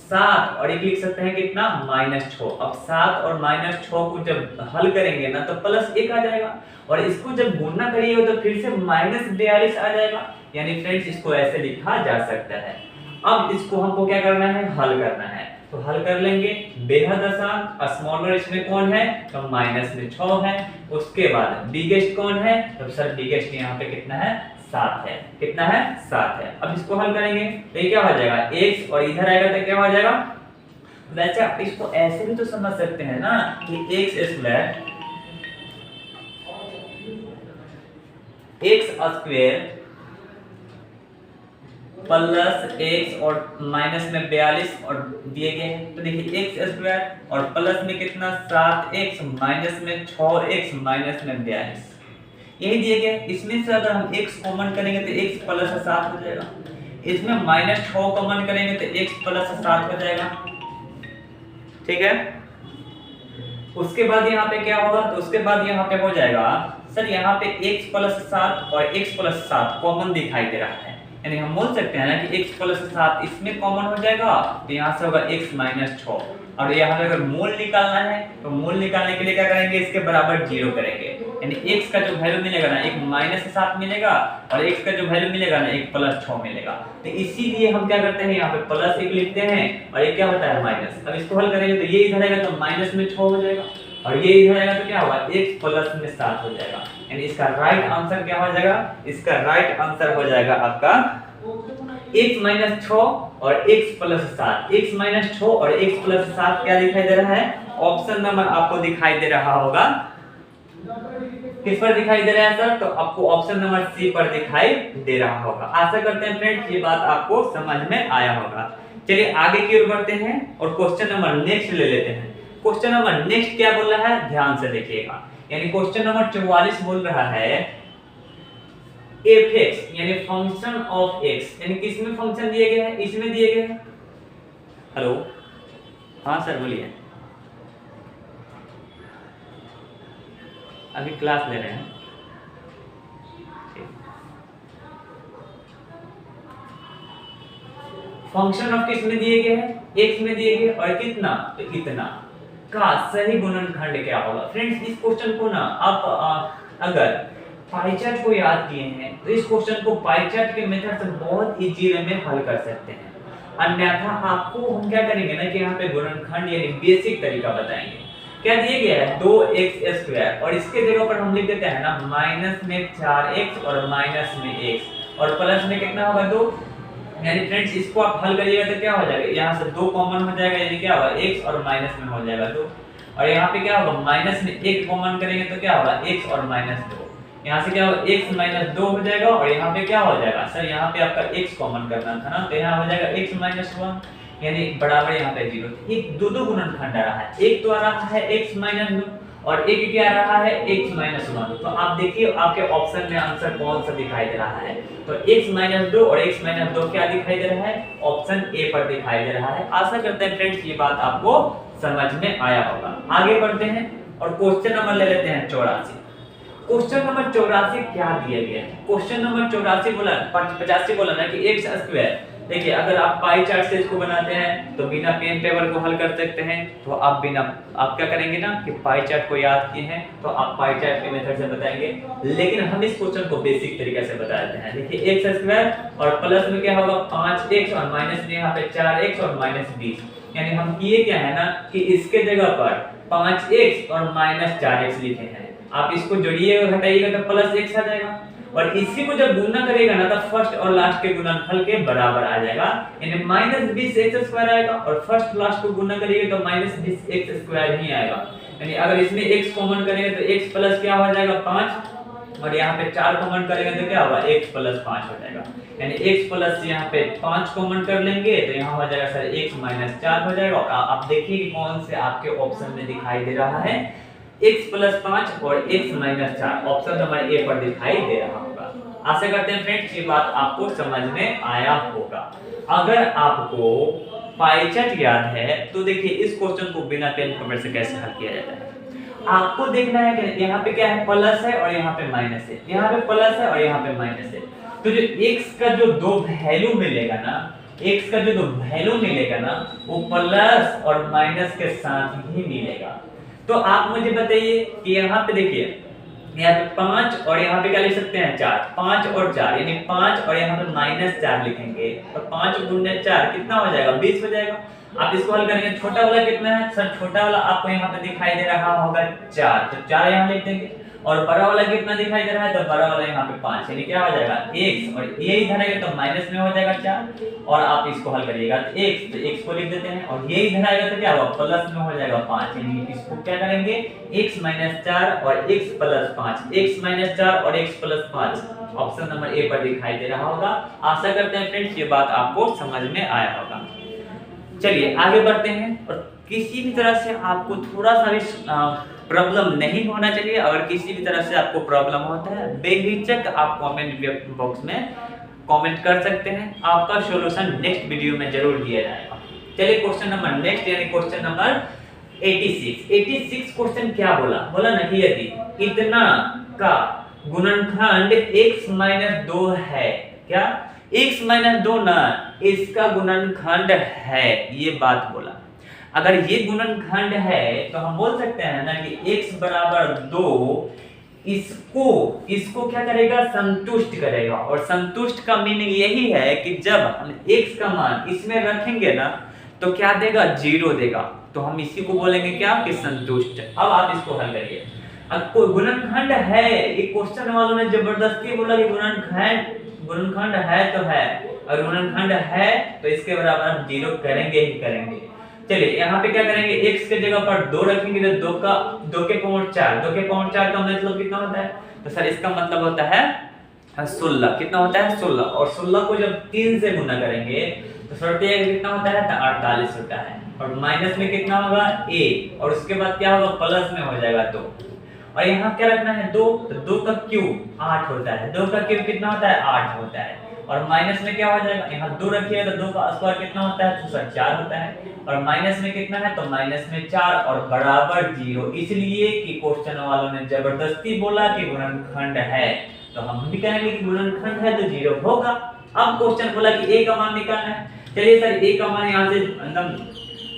7 और एक लिख सकते हैं कितना -6। अब 7 और -6 को जब हल करेंगे ना तो +1 आ जाएगा और इसको जब गुना करिएगा तो फिर से -42 आ जाएगा। यानी फ्रेंड्स इसको ऐसे लिखा जा सकता है। अब इसको हमको क्या करना है, हल करना है। तो हल कर लेंगे, बेहद आसान। स्मॉलर इसमें कौन है तो माइनस में 6 है। उसके बाद बिगेस्ट कौन है तो सर बिगेस्ट यहाँ पे कितना है 7 है। कितना है 7 है। अब इसको हल करेंगे तो ये क्या हो जाएगा x और इधर आएगा तो क्या हो जाएगा। वैसे आप इसको ऐसे भी तो समझ सकते हैं ना कि x स्क्वायर प्लस x और माइनस में 42 और दिए गए हैं। तो देखिए x स्क्वायर और प्लस में कितना 7x माइनस में 6x माइनस में 42 यही दिए गए। इसमें से अगर हम x कॉमन करेंगे तो x प्लस 7 हो जाएगा। इसमें -6 कॉमन करेंगे तो x प्लस 7 हो जाएगा। ठीक है। उसके बाद यहाँ पे क्या होगा तो उसके बाद यहाँ पे हो जाएगा सर यहाँ पे x प्लस 7 और x प्लस 7 कॉमन दिखाई दे रहा है। यानी हम बोल सकते हैं ना कि x प्लस 7 इसमें कॉमन हो जाएगा तो यहाँ से होगा x माइनस 6 और यहाँ पे अगर मूल निकालना है तो मूल निकालने के लिए क्या करेंगे इसके बराबर 0 करेंगे। यानी x का जो वैल्यू मिलेगा ना एक -7 मिलेगा और x का जो वैल्यू मिलेगा ना एक प्लस 6 मिलेगा। तो इसीलिए हम क्या करते हैं यहाँ पे +1 लिखते हैं और ये क्या होता है माइनस। अब इसको हल करेंगे तो ये इधर आएगा तो माइनस में 6 हो जाएगा और ये इधर आएगा तो क्या होगा x प्लस में 7 हो जाएगा। यानी इसका राइट आंसर क्या हो जाएगा, इसका राइट आंसर हो जाएगा आपका x माइनस 6 और x प्लस 7। x माइनस 6 और x प्लस 7 क्या दिखाई दे रहा है, ऑप्शन नंबर आपको दिखाई दे रहा होगा। किस पर दिखाई दे रहा है सर, तो आपको ऑप्शन नंबर सी पर दिखाई दे रहा होगा। आशा करते हैं फ्रेंड्स ये बात आपको समझ में आया होगा। चलिए आगे की ओर बढ़ते हैं और क्वेश्चन नंबर नेक्स्ट ले लेते हैं। क्वेश्चन नंबर नेक्स्ट क्या बोल रहा है, ध्यान से देखिएगा। यानी क्वेश्चन नंबर 44 बोल रहा है fx यानी फंक्शन ऑफ x, यानी किसमें फंक्शन दिए गए हैं, इसमें दिए गए हैं। हेलो हाँ सर बोलिए, अभी क्लास ले रहे हैं। फंक्शन ऑफ किस में दिए गए हैं, x में दिए गए और कितना तो इतना का सही गुणनखंड क्या होगा। फ्रेंड्स इस क्वेश्चन को ना आप अगर पाई चार्ट को याद किए हैं तो इस क्वेश्चन को पाई चार्ट के मेथड से बहुत इजी वे में हल कर सकते हैं। अन्यथा आपको हम क्या करेंगे ना कि यहाँ पे गुणनखंड यानी बेसिक तरीका बताएंगे। क्या दिए गया है 2x² और इसके जगह पर हम लिख देते हैं ना माइनस में 4x और माइनस में x और प्लस में कितना होगा 2। यानी फ्रेंड्स इसको आप हल करिएगा तो क्या हो जाएगा, यहाँ से 2 कॉमन हो जाएगा यानी क्या होगा x और माइनस में हो जाएगा 2 और यहाँ पे क्या होगा माइनस में 1 कॉमन करेंगे तो क्या होगा x और माइनस 2। यहाँ से क्या होगा x माइनस 2 हो जाएगा और यहाँ पे क्या हो जाएगा सर, यहाँ पे आपका x कॉमन करना था ना तो यहाँ हो जाएगा x माइनस 1 यानी बराबर यहाँ पे 0। एक दो गुणनखंड आ रहा है, एक तो आ रहा है x माइनस 2 और एक क्या आ रहा है x माइनस 1। तो आप देखिए आपके ऑप्शन में आंसर कौन सा दिखाई दे रहा है, तो x माइनस 2 और x माइनस 2 क्या दिखाई दे रहा है, ऑप्शन ए पर दिखाई दे रहा है। आशा करते हैं फ्रेंड्स ये बात आपको समझ में आया होगा। आगे बढ़ते हैं और क्वेश्चन नंबर ले लेते हैं 84। क्वेश्चन नंबर 84 क्या दिया गया है, क्वेश्चन नंबर 84 बोला 85 बोला ना कि x²। देखिए अगर आप पाई चार्ट से इसको बनाते हैं तो बिना पेन पेपर को हल कर सकते हैं। तो आप क्या करेंगे ना कि पाई चार्ट को याद किए हैं तो आप पाई चार्ट के मेथड से बताएंगे, लेकिन हम इस क्वेश्चन को बेसिक तरीके से बता देते हैं। देखिए x² और प्लस में क्या होगा 5x और माइनस में यहाँ पे 4x और माइनस 20। यानी हम किए क्या है ना कि इसके जगह पर 5x और माइनस 4x लिखे हैं। आप इसको जोड़िएगा घटाइएगा तो प्लस x आ जाएगा और इसी को जब गुना करेगा ना तो फर्स्ट और लास्ट के गुणनफल के बराबर आ जाएगा। यानी -20x² आएगा और फर्स्ट लास्ट को गुना करिएगा तो -20x² ही आएगा। यानी अगर इसमें x कॉमन करेंगे तो x प्लस क्या हो जाएगा 5 और यहाँ पे 4 कॉमन करेंगे तो क्या होगा x प्लस 5 हो जाएगा। यानी x प्लस यहाँ पे 5 कॉमन कर लेंगे तो यहाँ हो जाएगा सर x माइनस 4 हो जाएगा। और आप देखिए कि कौन से आपके ऑप्शन में दिखाई दे रहा है, x प्लस 5 और x minus 4 option number A पर दिखाई दे रहा होगा। आशा करते हैं फ्रेंड्स ये बात आपको समझ में आया होगा। अगर आपको पाई चार्ट याद है तो देखिए इस क्वेश्चन को बिना पेन पेपर से कैसे हल किया जाता है। आपको देखना है कि यहाँ पे क्या है, प्लस है और यहाँ पे माइनस है, यहाँ पे प्लस है और यहाँ पे माइनस है। तो जो x का जो दो वैल्यू मिलेगा ना, x का जो दो वैल्यू मिलेगा ना, वो प्लस और माइनस के साथ ही मिलेगा। तो आप मुझे बताइए कि यहाँ पे देखिए, यहाँ पे 5 और यहाँ पे क्या लिख सकते हैं 4, 5 और 4 यानी 5 और यहाँ पे -4 लिखेंगे, और 5 गुणे 4 कितना हो जाएगा, 20 हो जाएगा। आप इसको हल करेंगे, छोटा वाला कितना है सर, छोटा वाला आपको यहाँ पे दिखाई दे रहा होगा 4, तो 4 यहाँ लिख देंगे। और बड़ा वाला कितना दिखाई दे रहा है, तो बड़ा वाला यहाँ पे 5, यानी क्या हो जाएगा x, और ये इधर आएगा तो माइनस में हो जाएगा 4, और आप इसको हल करिएगा तो x, तो x को लिख देते हैं, और ये इधर आएगा तो क्या होगा, प्लस में हो जाएगा 5, यानी इसको क्या करेंगे x - 4 और x + 5, x - 4 और x + 5 ऑप्शन नंबर ए पर दिखाई दे रहा होगा। आशा करते हैं फ्रेंड्स ये बात आपको समझ में आया होगा। चलिए आगे बढ़ते हैं, और किसी भी तरह से आपको थोड़ा सा भी प्रॉब्लम नहीं होना चाहिए। अगर किसी भी तरह से आपको प्रॉब्लम होता है, बेहिचक आप कमेंट बॉक्स में कमेंट कर सकते हैं, आपका सॉल्यूशन नेक्स्ट वीडियो में जरूर दिया जाएगा। चलिए क्वेश्चन नंबर नेक्स्ट, यानी क्वेश्चन नंबर 86 क्वेश्चन क्या बोला ना कि यदि इतना का गुणनखंड x - 2 है, क्या x - 2 ना इसका गुणनखंड है, ये बात बोला। अगर ये गुणनखंड है तो हम बोल सकते हैं ना कि x = 2 इसको क्या करेगा, संतुष्ट करेगा। और संतुष्ट का मीनिंग यही है कि जब हम x का मान इसमें रखेंगे ना तो क्या देगा, 0 देगा। तो हम इसी को बोलेंगे क्या, कि संतुष्ट। अब आप इसको हल करिए। अब कोई गुणनखंड है, ये क्वेश्चन वालों ने जबरदस्ती बोला कि गुणनखंड है तो है, और गुणनखंड है तो इसके बराबर हम 0 करेंगे ही करेंगे। चलिए यहाँ पे क्या करेंगे, x के जगह पर 2 रखेंगे तो 2 के पावर 4, 2 के पावर 4 का मतलब कितना होता है, तो सर इसका मतलब होता है 16। कितना होता है, 16। और 16 को जब 3 से गुना करेंगे तो सर कितना होता है, 48 होता है। और माइनस में कितना होगा, a, और उसके बाद क्या होगा, प्लस में हो जाएगा 2। और यहाँ क्या रखना है, 2, तो 2 का क्यूब 8 होता है, 2 का क्यूब कितना होता है, 8 होता है। और माइनस में क्या हो जाएगा, यहाँ 2 रखिएगा तो 2 का स्क्वायर कितना होता है, तो सर 4 होता है। और माइनस में कितना है, तो माइनस में 4 और बराबर 0, इसलिए कि क्वेश्चन वालों ने जबरदस्ती बोला कि गुणनखंड है, तो हम भी कहेंगे कि गुणनखंड है तो 0 होगा। अब क्वेश्चन बोला कि a का मान निकालना है। चलिए सर a का मान यहाँ से एकदम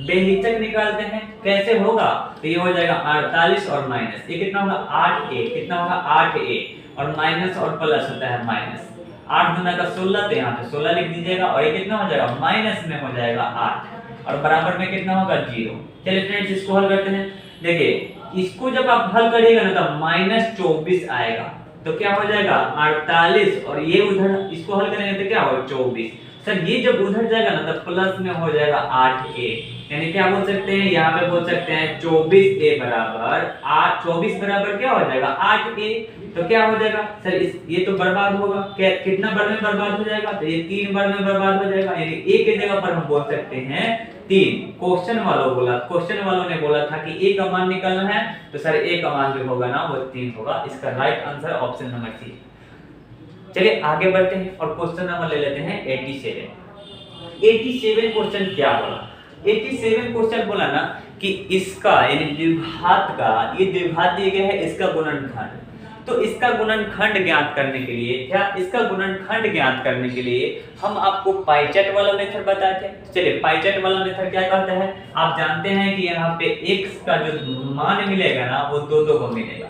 बेहिचक निकालते हैं, कैसे होगा, तो ये हो जाएगा 48 और माइनस, ये कितना होगा 8a, कितना होगा 8a, और माइनस और प्लस होता है माइनस, 8 गुना का 16, तो यहाँ पे 16 लिख दीजिएगा, और ये कितना हो जाएगा, माइनस में हो जाएगा 8, और बराबर में कितना होगा 0। चलिए फ्रेंड्स इसको हल करते हैं। देखिए इसको जब आप हल करिएगा ना तो -24 आएगा, तो क्या हो जाएगा 48, और ये उधर इसको हल करेंगे तो क्या होगा 24। सर ये जब उधर जाएगा ना तो प्लस में हो जाएगा 8a, यानी क्या बोल सकते हैं, यहाँ पे बोल सकते हैं 24a बराबर 8, 24 बराबर क्या हो जाएगा 8a। तो क्या हो जाएगा सर, ये तो बर्बाद होगा, कितना बार में बर्बाद हो जाएगा, तो ये 3 बार में बर्बाद हो जाएगा, यानी a के जगह पर हम बोल सकते हैं 3। क्वेश्चन वालों ने बोला था कि a का मान निकालना है, तो सर a का मान जो होगा ना वो 3 होगा। इसका right answer option number C. चलिए आगे बढ़ते हैं और क्वेश्चन नंबर ले लेते हैं 87 क्वेश्चन क्या बोला, 87 क्वेश्चन बोला ना कि इसका यानी द्विघात का, ये द्विघात दिया गया है, इसका गुणनखंड। तो इसका गुणनखंड ज्ञात करने के लिए इसका गुणनखंड ज्ञात करने के लिए हम आपको पाई चार्ट वाला मेथड बताते हैं। चलिए पाई चार्ट वाला मेथड क्या कहता है, आप जानते हैं कि यहाँ पे x का जो मान मिलेगा ना वो दो को मिलेगा,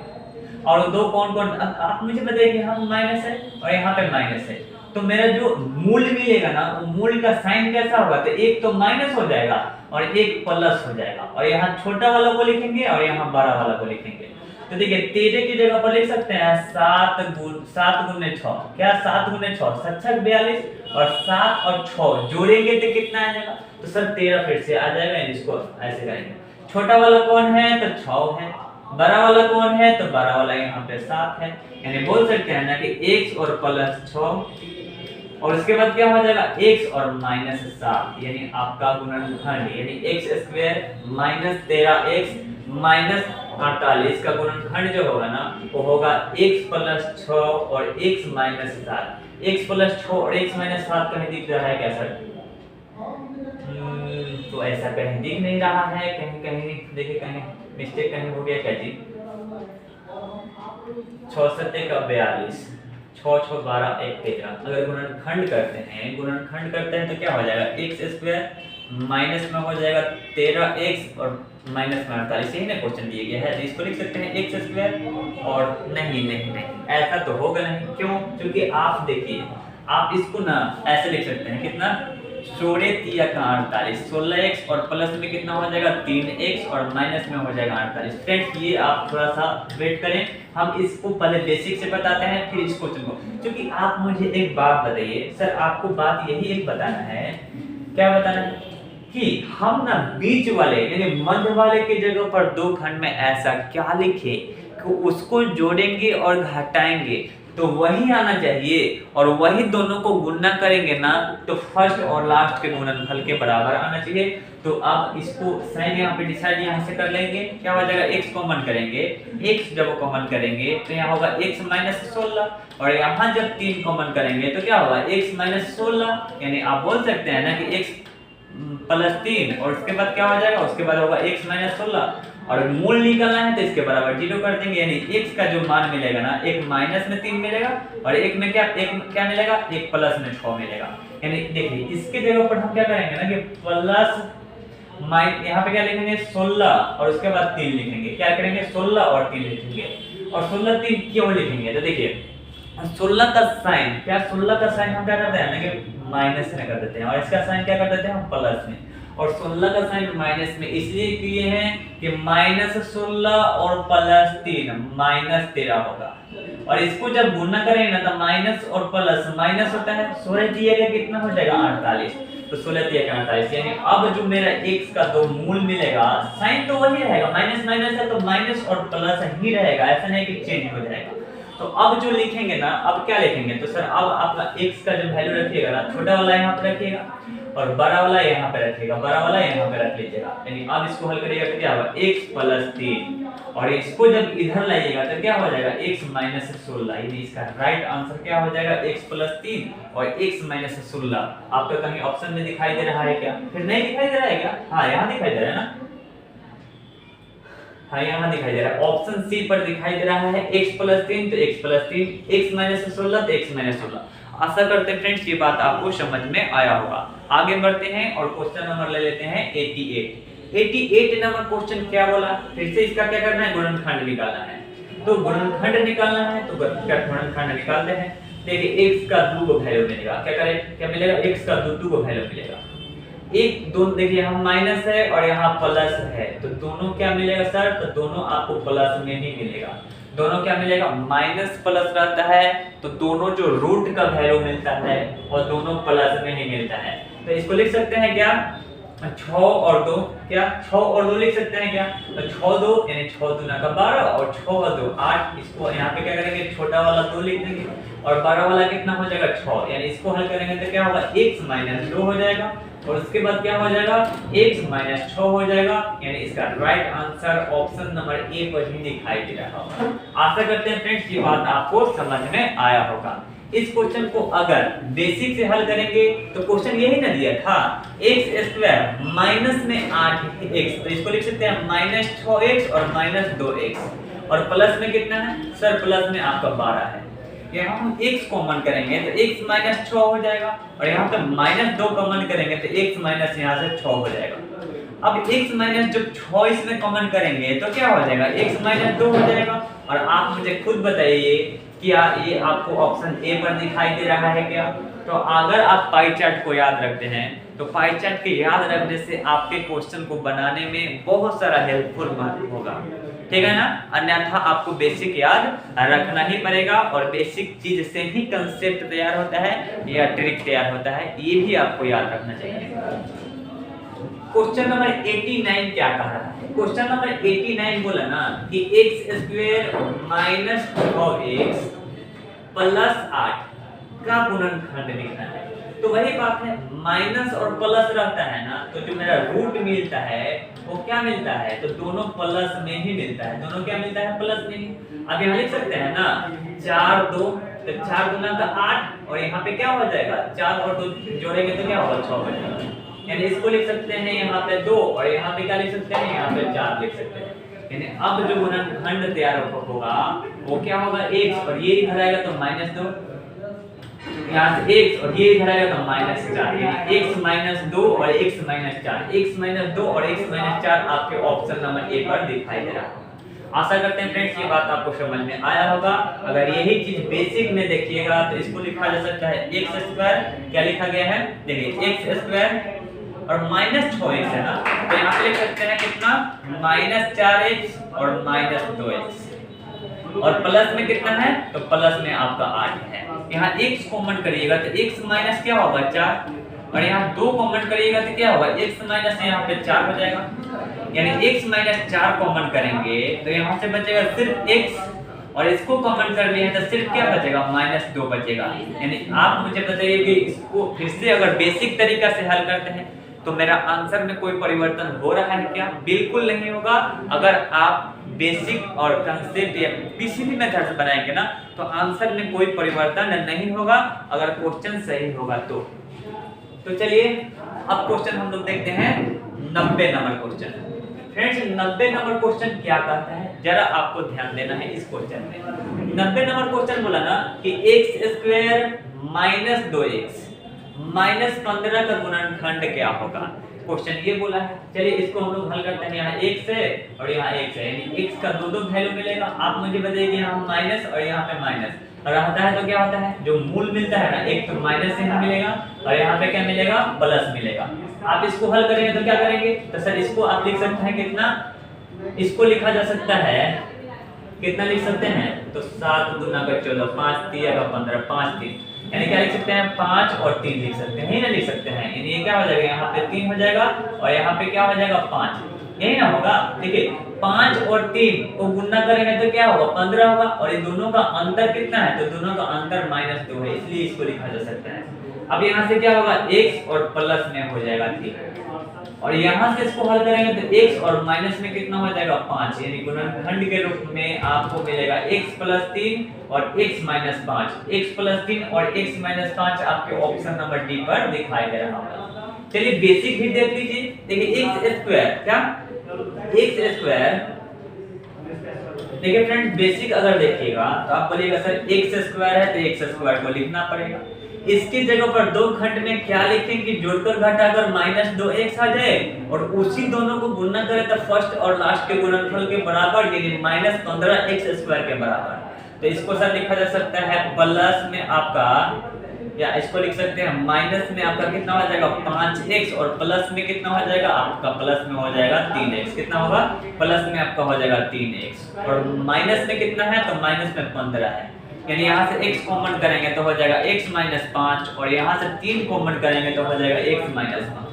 और दो कौन आप मुझे बताइए कि हम माइनस है और यहाँ पे माइनस है, तो मेरा जो मूल मिलेगा ना वो मूल का साइन कैसा होगा, तो एक तो माइनस हो जाएगा और एक प्लस हो जाएगा, और यहाँ छोटा वाला को लिखेंगे और यहाँ बड़ा वाला को लिखेंगे। तो देखिए 13 की जगह पर लिख सकते हैं 7 गुने 6, क्या 7 गुने 6 7 42, और 7 और 6 जोड़ेंगे तो कितना आ जाएगा, तो सर 13 फिर से आ जाएगा। इसको ऐसे करेंगे, छोटा वाला कौन है तो 6 है, बड़ा वाला कौन है तो बड़ा वाला यहाँ पे 7 है, यानी बोल सकते हैं ना कि x और प्लस 6, और उसके बाद क्या हो जाएगा x और माइनस 7, यानी आपका गुणनखंड यानी x² माइनस 13x माइनस 48 का गुणनखंड जो होगा ना वो होगा x प्लस 6 और x माइनस 7। x प्लस 6 और x माइनस 7 कहीं दिख रहा है क्या सर? तो ऐसा कहीं दिख नहीं रहा है, कहीं देखिए कहीं मिस्टेक कहीं हो गया क्या जी? 6 सत्ते का 42, 6 6 12 1 13। अगर गुणनखंड करते हैं तो क्या हो जाएगा, एक्स स्क्वायर माइनस में हो जाएगा 13x और माइनस में 48। यही ना क्वेश्चन दिया गया है, तो इसको लिख सकते हैं एक्स स्क्वायर। और नहीं नहीं नहीं ऐसा तो होगा नहीं, क्यों? क्योंकि आप देखिए, आप इसको ना ऐसे लिख सकते हैं, कितना 16 का 48, 16x और प्लस में कितना हो जाएगा 3x और माइनस में हो जाएगा 48। फ्रेंड्स ये आप थोड़ा सा वेट करें, हम इसको पहले बेसिक से बताते हैं फिर इस क्वेश्चन को। क्योंकि आप मुझे एक बात बताइए सर, आपको बात यही एक बताना है, क्या बताना है कि हम ना बीच वाले यानी मध्य वाले की जगह पर दो खंड में ऐसा क्या लिखें कि उसको जोड़ेंगे और घटाएंगे तो वही आना चाहिए, और वही दोनों को गुणा करेंगे ना तो फर्स्ट और लास्ट के गुणनफल के बराबर आना चाहिए। तो आप इसको साइन यहाँ पे डिसाइड यहाँ से कर लेंगे, क्या हो जाएगा, x कॉमन करेंगे, x जब कॉमन करेंगे तो यहाँ होगा x माइनस 16 और यहाँ जब 3 कॉमन करेंगे तो क्या होगा x माइनस 16। यानी आप बोल सकते हैं ना कि x प्लस 3 और उसके बाद क्या हो जाएगा, उसके बाद होगा x माइनस 16 और मूल निकालना है तो इसके बराबर 0 कर देंगे। यानी x का जो मान मिलेगा ना, एक माइनस में 3 मिलेगा और एक में क्या मिलेगा, एक प्लस में 6 मिलेगा। यानी देखिए इसके जगह पर हम क्या करेंगे ना कि प्लस यहाँ पे क्या लिखेंगे 16 और उसके बाद 3 लिखेंगे, क्या करेंगे 16 और 3 लिखेंगे। और 16 3 क्यों लिखेंगे, तो देखिए 16 का साइन हम क्या करते हैं ना कि माइनस में कर देते हैं और इसका साइन क्या कर देते हैं हम प्लस में। और 16 का साइन माइनस में इसलिए किए हैं कि माइनस 16 और प्लस 3 माइनस 13 होगा। और इसको जब गुणा करेंगे ना तो माइनस और प्लस माइनस होता है, 16 दिया गया कितना हो जाएगा 48, तो 16 दिया गया 48। यानी अब जो मेरा x का दो मूल मिलेगा, साइन तो वही रहेगा, माइनस माइनस है तो माइनस और प्लस ही रहेगा, ऐसा नहीं कि चेंज हो जाएगा। तो अब जो लिखेंगे ना, अब क्या लिखेंगे, तो सर अब आपका x का जो वैल्यू रखिएगा ना, छोटा वाला यहाँ पे रखिएगा और बड़ा वाला यहाँ पे रखिएगा, बड़ा वाला यहाँ पे रख लीजिएगा। यानी अब इसको हल करिएगा तो क्या होगा x प्लस 3 और इसको जब इधर लाइएगा तो क्या हो जाएगा x माइनस 16। यानी इसका राइट आंसर क्या हो जाएगा x प्लस 3 और x माइनस 16। आपको कहीं ऑप्शन में दिखाई दे रहा है क्या, फिर नहीं दिखाई दे रहा है क्या, हाँ यहाँ दिखाई दे रहा है ना, हाँ यहाँ दिखाई दे रहा है, ऑप्शन सी पर दिखाई दे रहा है x प्लस 3 तो x प्लस 3, x माइनस 16 तो x माइनस 16। आशा करते हैं फ्रेंड्स ये बात आपको समझ में आया होगा। आगे बढ़ते हैं और क्वेश्चन नंबर ले लेते हैं 88 नंबर क्वेश्चन क्या बोला, फिर से इसका क्या करना है, गुणनखंड निकालना है। तो गुणनखंड निकालना है तो गुणनखंड निकालते हैं। देखिए x का दो वैल्यू मिलेगा, क्या करें, क्या मिलेगा, x का दो वैल्यू मिलेगा, एक दोनों देखिए यहाँ माइनस है और यहाँ प्लस है तो दोनों क्या मिलेगा सर, तो दोनों आपको प्लस में ही मिलेगा। दोनों क्या मिलेगा, माइनस प्लस रहता है तो दोनों जो रूट का वैल्यू मिलता है और दोनों प्लस में ही मिलता है। तो इसको लिख सकते हैं क्या, 6 और 2, क्या 6 और 2 लिख सकते हैं क्या, तो 6 2 यानी 6 दूना का 12 और 6 और 2 8। इसको यहाँ पे क्या करेंगे, छोटा वाला 2 लिख देंगे और बड़ा वाला कितना हो जाएगा 6। यानी इसको हल करेंगे तो क्या होगा, x माइनस 2 हो जाएगा और उसके बाद क्या हो जाएगा, x माइनस 6 हो जाएगा। यानी इसका right answer option number A पर ही दिखाई दे रहा होगा। आशा करते हैं फ्रेंड्स ये बात आपको समझ में आया होगा। इस क्वेश्चन को अगर बेसिक से हल करेंगे तो क्वेश्चन यही ना दिया था, x स्क्वायर माइनस में 8x, तो इसको लिख सकते हैं माइनस 6x और माइनस 2x और प्लस में कितना है सर, प्लस में आपका 12 है। यहाँ हम x कॉमन करेंगे तो x माइनस 6 हो जाएगा और यहाँ पे माइनस 2 कॉमन करेंगे तो x माइनस यहाँ से 6 हो जाएगा। अब x माइनस जब 6 इसमें कॉमन करेंगे तो क्या हो जाएगा, x माइनस 2 हो जाएगा। और आप मुझे खुद बताइए क्या ये आपको ऑप्शन ए पर दिखाई दे रहा है क्या। तो अगर आप पाई चार्ट को याद रखते हैं तो पाई चार्ट के याद रखने से आपके क्वेश्चन को बनाने में बहुत सारा हेल्पफुल होगा, ठीक है ना। अन्यथा आपको बेसिक याद रखना ही पड़ेगा और बेसिक चीज से ही कंसेप्ट तैयार होता है या ट्रिक तैयार होता है, ये भी आपको याद रखना चाहिए। क्वेश्चन नंबर 89 क्या कह रहा है, क्वेश्चन नंबर 89 बोला ना कि x square minus 6x plus 8 का गुणनखंड लिखना है। तो वही बात है, माइनस और प्लस रहता है ना तो जो मेरा रूट मिलता है वो क्या मिलता है, तो दोनों प्लस में ही मिलता है, दोनों क्या मिलता है प्लस में ही। अब यहाँ लिख सकते हैं ना 4 2 तो 4 दूना का 8 और यहाँ पे क्या हो जाएगा 4 और 2 जोड़ेंगे तो क्या होगा 6 हो जाएगा। यानी इसको लिख सकते हैं यहाँ पे 2 और यहाँ पे क्या लिख सकते हैं, यहाँ पे 4 लिख सकते हैं। यानी अब जो गुणनखंड तैयार होगा वो क्या होगा x, और ये इधर आएगा तो -2, यहाँ से x और ये इधर आएगा तो -4, यानी x -2 और x -4, x -2 और x -4 आपके ऑप्शन नंबर ए पर दिखाई दे रहा है। आशा करते हैं फ्रेंड्स ये बात आपको समझ में आया होगा। अगर यही चीज बेसिक में देखिएगा तो इसको लिखा जा सकता है x², क्या लिखा गया है देखिए x² और -6x है ना, तो यहाँ पे लिख सकते हैं कितना -4x और -2x, और प्लस में कितना है तो प्लस में आपका 8 है। यहाँ x कॉमन करिएगा तो x माइनस क्या होगा 4, और यहाँ 2 कॉमन करिएगा तो क्या होगा x माइनस यहाँ पे 4 हो जाएगा, यानी x माइनस 4 कॉमन करेंगे तो यहाँ से बचेगा सिर्फ x, और इसको कॉमन कर लिए तो सिर्फ क्या बचेगा -2 बचेगा। यानी आप मुझे बताइए कि इसको फिर से अगर बेसिक तरीका से हल करते हैं तो मेरा आंसर में कोई परिवर्तन हो रहा है क्या? बिल्कुल नहीं होगा। अगर आप बेसिक और कंसेप्ट या किसी भी मेथड से बनाएंगे ना तो आंसर में कोई परिवर्तन नहीं होगा, अगर क्वेश्चन सही होगा तो चलिए अब क्वेश्चन हम लोग देखते हैं 90 number question. Friends 90 number question क्या कहता है जरा आपको ध्यान देना है इस क्वेश्चन में। 90 नंबर क्वेश्चन बोला ना कि x² - 2x -15 का गुणनखंड क्या होगा, क्वेश्चन ये बोला है। चलिए इसको हम लोग हल करते हैं। यहाँ x है और यहाँ x है, यानी x का दो वैल्यू मिलेगा। आप मुझे बताइए यहाँ माइनस और यहाँ पे माइनस और रहता है तो क्या होता है जो मूल मिलता है ना, एक तो माइनस यहाँ मिलेगा और यहाँ पे क्या मिलेगा प्लस मिलेगा। आप इसको हल करेंगे तो क्या करेंगे तो सर इसको आप लिख सकते हैं कितना, इसको लिखा जा सकता है कितना लिख सकते हैं तो 7 गुना कर 14 5 3 15 5 3, यानी क्या लिख सकते हैं 5 और 3 लिख सकते हैं, यही ना लिख सकते हैं। यानी ये क्या हो जाएगा यहाँ पे 3 हो जाएगा और यहाँ पे क्या हो जाएगा 5, यही ना होगा। देखिए 5 और 3 को गुणा करेंगे तो क्या होगा 15 होगा, और ये दोनों का अंतर कितना है तो दोनों का अंतर -2 है, इसलिए इसको लिखा जा सकता है। अब यहाँ से क्या होगा x और प्लस में हो जाएगा 3, और यहाँ से इसको हल करेंगे तो x और माइनस में कितना हो जाएगा 5, यानी गुणनखंड के रूप में आपको मिलेगा x + 3 और x - 5, x + 3 और x - 5 आपके ऑप्शन नंबर डी पर दिखाई दे रहा होगा। चलिए बेसिक भी देख लीजिए। देखिए x² क्या x², देखिए फ्रेंड्स बेसिक अगर देखिएगा तो आप बोलिएगा सर x² है तो x² को लिखना पड़ेगा। इसकी जगह पर दो खंड में क्या लिखेंगे जोड़कर घटाकर -2x आ जाए और उसी दोनों को गुणा करें तो फर्स्ट और लास्ट के गुणनफल के बराबर यानी -15x² के बराबर। तो इसको सर लिखा जा सकता है प्लस में आपका, या इसको लिख सकते हैं माइनस में आपका कितना हो जाएगा 5x और प्लस में कितना हो जाएगा आपका प्लस में हो जाएगा 3x, कितना होगा प्लस में आपका हो जाएगा 3x और माइनस में कितना है तो माइनस में 15 है, यानी यहाँ से x कॉमन करेंगे तो हो जाएगा x - 5 और यहाँ से 3 कॉमन करेंगे तो हो जाएगा x - 5।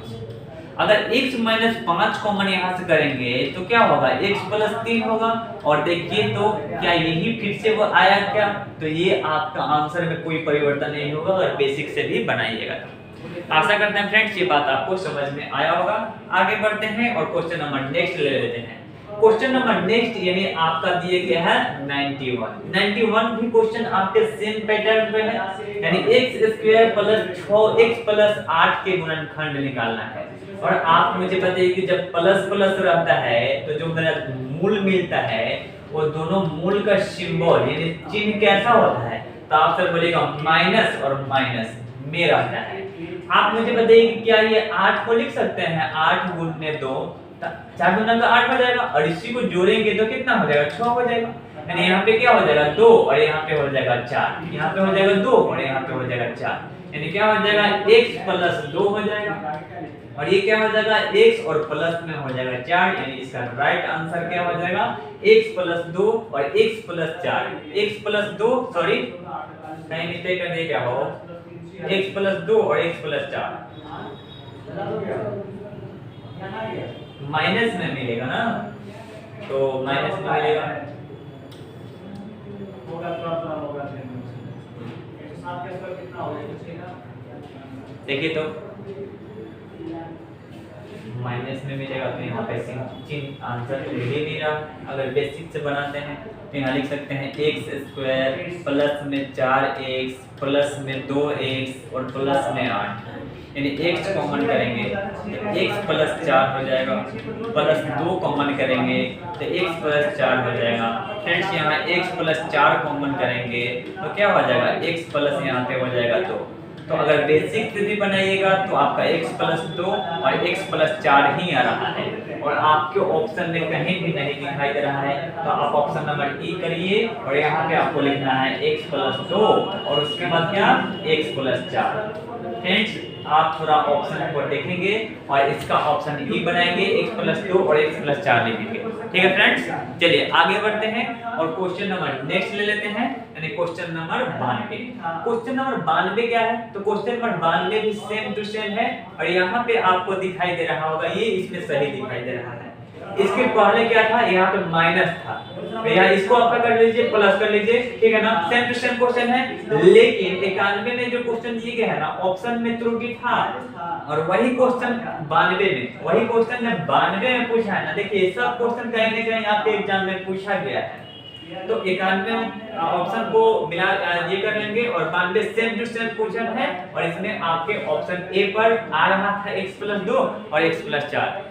अगर x - 5 कॉमन यहाँ से करेंगे तो क्या होगा x + 3 होगा, और देखिए तो क्या यही फिर से वो आया क्या, तो ये आपका आंसर में कोई परिवर्तन नहीं होगा अगर बेसिक से भी बनाइएगा तो। आशा करते हैं फ्रेंड्स ये बात आपको समझ में आया होगा। आगे बढ़ते हैं और क्वेश्चन नंबर नेक्स्ट ले लेते हैं। क्वेश्चन नंबर नेक्स्ट यानी आपका दिए गया है 91 भी क्वेश्चन आपके सेम पैटर्न पे है, यानी x² + 6x + 8 के गुणनखंड निकालना है। और आप मुझे बताइए कि जब प्लस प्लस रहता है तो जो मेरा मूल मिलता है वो दोनों मूल का सिंबल यानी चिन्ह कैसा होता है, तो आप सर बोलिएगा माइनस और माइनस में रहता है। आप मुझे बताइए कि क्या ये 8 को लिख सकते हैं 8 × 2 4 गुना का 8 हो जाएगा, और इसी को जोड़ेंगे तो कितना हो जाएगा 6 हो जाएगा, यानी यहाँ पे क्या हो जाएगा 2 और यहाँ पे हो जाएगा 4, यहाँ पे हो जाएगा 2 और यहाँ पे हो जाएगा 4, यानी क्या हो जाएगा x + 2 हो जाएगा, और ये क्या हो जाएगा x और प्लस में हो जाएगा 4, यानी इसका राइट आंसर क्या हो जाएगा x + 2 और x + 4, x + 2 सॉरी कहीं मिस्टेक कर दिए क्या हो x + 2 और x + 4 माइनस में मिलेगा ना, तो माइनस में मिलेगा देखिए तो माइनस में मिलेगा, तो यहाँ पे चिन्ह आंसर तो मिल ही नहीं रहा। अगर बेसिक से बनाते हैं तो यहाँ लिख सकते हैं एक्स स्क्वायर प्लस में 4x प्लस में 2x और प्लस में 8, यानी x कॉमन करेंगे तो x प्लस 4 हो जाएगा, प्लस 2 कॉमन करेंगे तो x प्लस 4 हो जाएगा। फ्रेंड्स यहाँ x प्लस 4 कॉमन करेंगे तो क्या हो जाएगा, x प्लस यहाँ पे हो जाएगा 2। तो अगर बेसिक से भी बनाइएगा तो आपका x प्लस 2 और x प्लस 4 ही आ रहा है, और आपके ऑप्शन में कहीं भी नहीं दिखाई दे रहा है, तो आप ऑप्शन नंबर ई करिए और यहाँ पे आपको लिखना है x प्लस 2 और उसके बाद क्या, x प्लस 4। फ्रेंड्स आप थोड़ा ऑप्शन को देखेंगे और इसका ऑप्शन ई बनाएंगे, x प्लस 2 और x प्लस 4 लिखेंगे। ठीक है फ्रेंड्स, चलिए आगे बढ़ते हैं और क्वेश्चन नंबर नेक्स्ट ले लेते हैं, यानी क्वेश्चन नंबर 92। क्वेश्चन नंबर 92 क्या है, तो क्वेश्चन नंबर 92 भी सेम टू सेम है, और यहाँ पे आपको दिखाई दे रहा होगा, ये इसमें सही दिखाई दे रहा है। इसके पहले क्या था, यहाँ पे माइनस था, तो यहाँ इसको आपका कर लीजिए, प्लस कर लीजिए, ठीक है ना, सेम टू सेम क्वेश्चन है। लेकिन 91 में जो क्वेश्चन दिए गए है ना, ऑप्शन में त्रुटि था, और वही क्वेश्चन 92 में, वही क्वेश्चन जब 92 में पूछा है ना, देखिए सब क्वेश्चन कहीं ना कहीं आपके एग्जाम में पूछा गया है, तो 91 ऑप्शन को मिला ये कर लेंगे, और 92 सेम टू सेम क्वेश्चन है, और इसमें आपके ऑप्शन ए पर आ रहा था x प्लस 2 और x प्लस 4,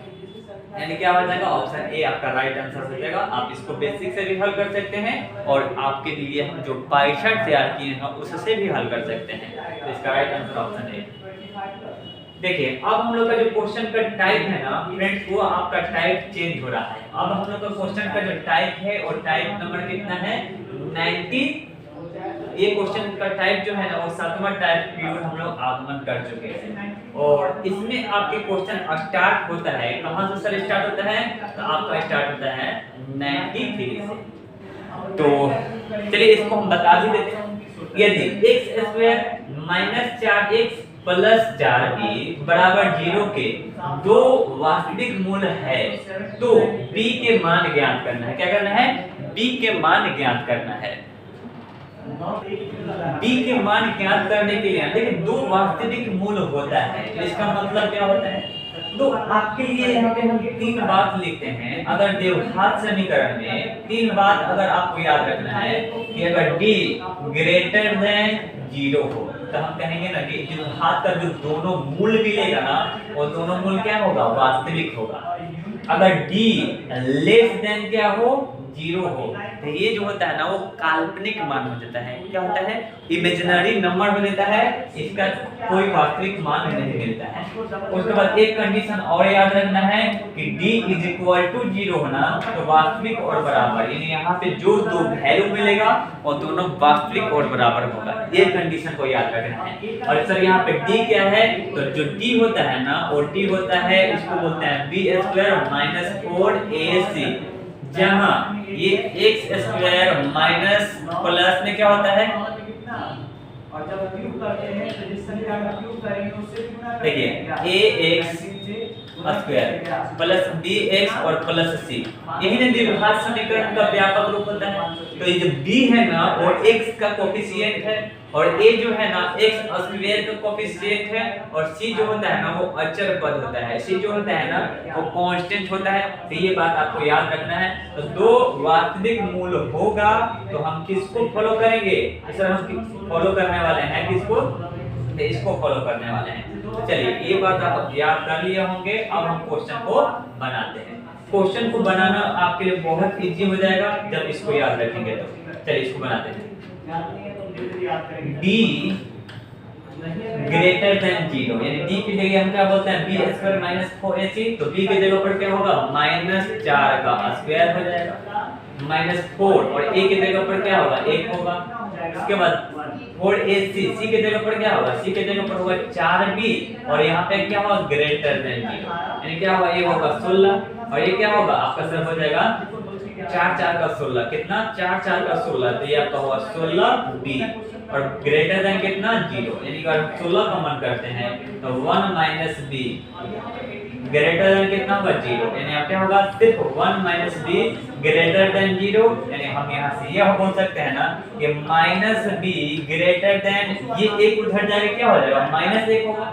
यानी क्या हो जाएगा, ऑप्शन ए आपका राइट आंसर हो जाएगा। आप इसको बेसिक से भी हल कर सकते हैं, और आपके लिए हम जो पाई चार्ट तैयार किए हैं उससे भी हल कर सकते हैं, तो इसका राइट आंसर ऑप्शन ए। देखिए अब हम लोग का जो क्वेश्चन का टाइप है ना फ्रेंड्स, वो आपका टाइप चेंज हो रहा है। अब हम लोग का क्वेश्चन का जो टाइप है, और टाइप नंबर कितना है, 90। ये क्वेश्चन का टाइप जो है ना, वो 7वां टाइप प्योर हम लोग आगमन कर चुके हैं, और इसमें आपके क्वेश्चन स्टार्ट होता है, कहां से सर स्टार्ट होता है, तो आपका स्टार्ट होता है 93 से। तो चलिए इसको हम बता भी देते हैं, यदि x square minus 4x plus 4b बराबर 0 के दो वास्तविक मूल है, तो b के मान ज्ञात करना है। क्या करना है, b के मान ज्ञात करना है। b के मान ज्ञात करने के लिए देखिए दो वास्तविक मूल होता है, तो इसका मतलब क्या होता है, तो आपके लिए यहाँ पे हम 3 बात लिखते हैं। अगर द्विघात समीकरण में 3 बात अगर आपको याद रखना है कि अगर d ग्रेटर देन 0 हो, तो हम कहेंगे ना कि द्विघात का जो दोनों मूल मिलेगा ना, वो दोनों मूल क्या होगा, वास्तविक होगा। अगर d लेस देन क्या हो, 0 हो, तो ये जो होता है ना, वो काल्पनिक मान हो जाता है। क्या होता है, इमेजिनरी नंबर हो जाता है, इसका कोई वास्तविक मान नहीं मिलता है। उसके बाद एक कंडीशन और याद रखना है कि d इज इक्वल टू 0 होना, तो वास्तविक और बराबर, यानी यहाँ पे जो दो वैल्यू मिलेगा वो दोनों वास्तविक और बराबर होगा, ये कंडीशन को याद रखना है। और सर यहाँ पे d क्या है, तो जो d होता है ना, वो d होता है, इसको बोलते हैं b स्क्वायर माइनस 4ac, जहां ये x स्क्वायर माइनस प्लस में क्या होता है, और जब क्यूब करते हैं तो जिस संख्या का क्यूब करेंगे उससे गुणा करेंगे। देखिए ax स्क्वायर प्लस bx और प्लस c, यही ना द्विघात समीकरण का व्यापक रूप होता है। तो ये जो b है ना, वो x का कोफिशिएंट है, और a जो है ना x स्क्वायर का कोफिशिएंट है, और c जो होता है ना वो अचर पद होता है, c जो होता है ना वो कांस्टेंट होता है। तो ये बात आपको याद रखना है। तो दो वास्तविक मूल होगा तो हम किसको फॉलो करेंगे, सर हम फॉलो करने वाले हैं किसको, इसको फॉलो करने वाले हैं। तो चलिए ये बात आप याद कर लिए होंगे। अब हम क्वेश्चन को बनाते हैं। क्वेश्चन को बनाना आपके लिए बहुत इजी हो जाएगा जब इसको याद रखेंगे। तो चलिए इसको बनाते हैं। d ग्रेटर देन 0, यानी d की जगह हम क्या बोलते हैं, b स्क्वायर माइनस 4ac, तो b की जगह पर क्या होगा, माइनस 4 का स्क्वायर हो जाएगा, माइनस 4, और a की जगह पर क्या होगा, 1 होगा। इसके बाद 4ac, c की जगह पर क्या होगा, c की जगह पर होगा 4b, और यहाँ पे क्या होगा, ग्रेटर देन 0, यानी क्या होगा, ये होगा 16, और ये क्या होगा आपका सर हो जाएगा 4 4 का 16, कितना 4 4 का 16, तो ये आपका होगा 16b, और ग्रेटर देन कितना 0, यानी अगर 16 कॉमन करते हैं तो 1 माइनस b, ग्रेटर देन कितना होगा 0, यानी आप क्या होगा सिर्फ 1 माइनस b ग्रेटर देन 0, यानी हम यहाँ से यह बोल सकते हैं ना कि -b ग्रेटर देन, ये एक उधर जाके क्या हो जाएगा -1 होगा,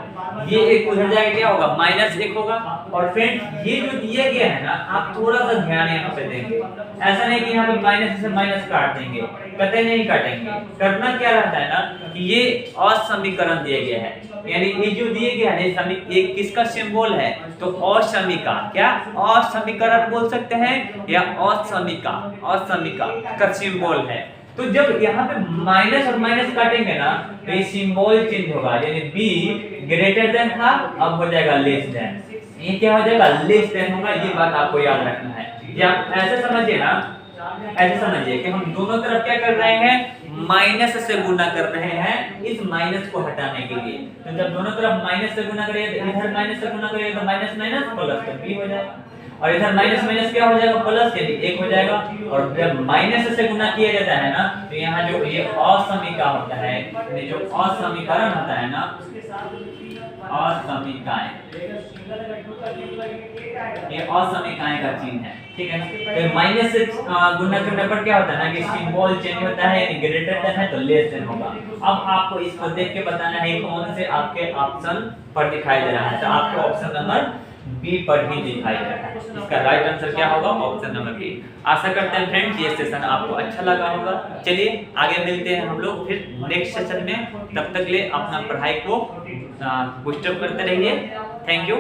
ये एक उधर जाके क्या होगा -1 होगा। और फ्रेंड्स ये जो दिया गया है ना, आप थोड़ा सा ध्यान यहाँ पे देंगे, ऐसा नहीं कि यहाँ पे माइनस से माइनस काट देंगे, कतई नहीं काटेंगे। करना क्या रहता है ना कि ये असमीकरण दिया गया है, यानी ये जो दिए गया है ना, ये किसका सिंबल है, तो असमीका, क्या असमीकरण बोल सकते हैं या असमीका, असमीका का सिंबल है। तो जब यहाँ पे माइनस और माइनस काटेंगे ना तो ये सिंबल चेंज होगा, यानी b ग्रेटर देन था, अब हो जाएगा लेस देन, ये क्या हो जाएगा लेस देन होगा। ये बात आपको याद रखना है। या ऐसे समझिए ना, ऐसे समझिए कि हम दोनों तरफ क्या कर रहे हैं, माइनस से गुना कर रहे हैं इस माइनस को हटाने के लिए। तो जब दोनों तरफ माइनस से गुना करेंगे तो इधर माइनस से गुना करेंगे तो माइनस माइनस प्लस तो b हो जाएगा, और इधर माइनस माइनस क्या हो जाएगा प्लस, यानी 1 हो जाएगा। और जब माइनस से गुना किया जाता है ना तो यहाँ जो ये असमीका होता है, यानी जो असमीकरण होता है ना, असमीकाएं, ये असमीकाएं का चिन्ह है, ठीक है ना। तो माइनस से गुना करने पर क्या होता है ना कि सिंबल चेंज होता है, यानी ग्रेटर देन है तो लेस देन होगा। अब आपको इसको देख के बताना है कौन से आपके ऑप्शन पर दिखाई दे रहा है, तो आपके ऑप्शन नंबर बी पर ही दिखाई दे रहा है। इसका राइट आंसर क्या होगा, ऑप्शन नंबर बी। आशा करते हैं फ्रेंड्स ये सेशन आपको अच्छा लगा होगा। चलिए आगे मिलते हैं हम लोग फिर नेक्स्ट सेशन में, तब तक ले अपना पढ़ाई को बूस्टअप करते रहिए। Thank you.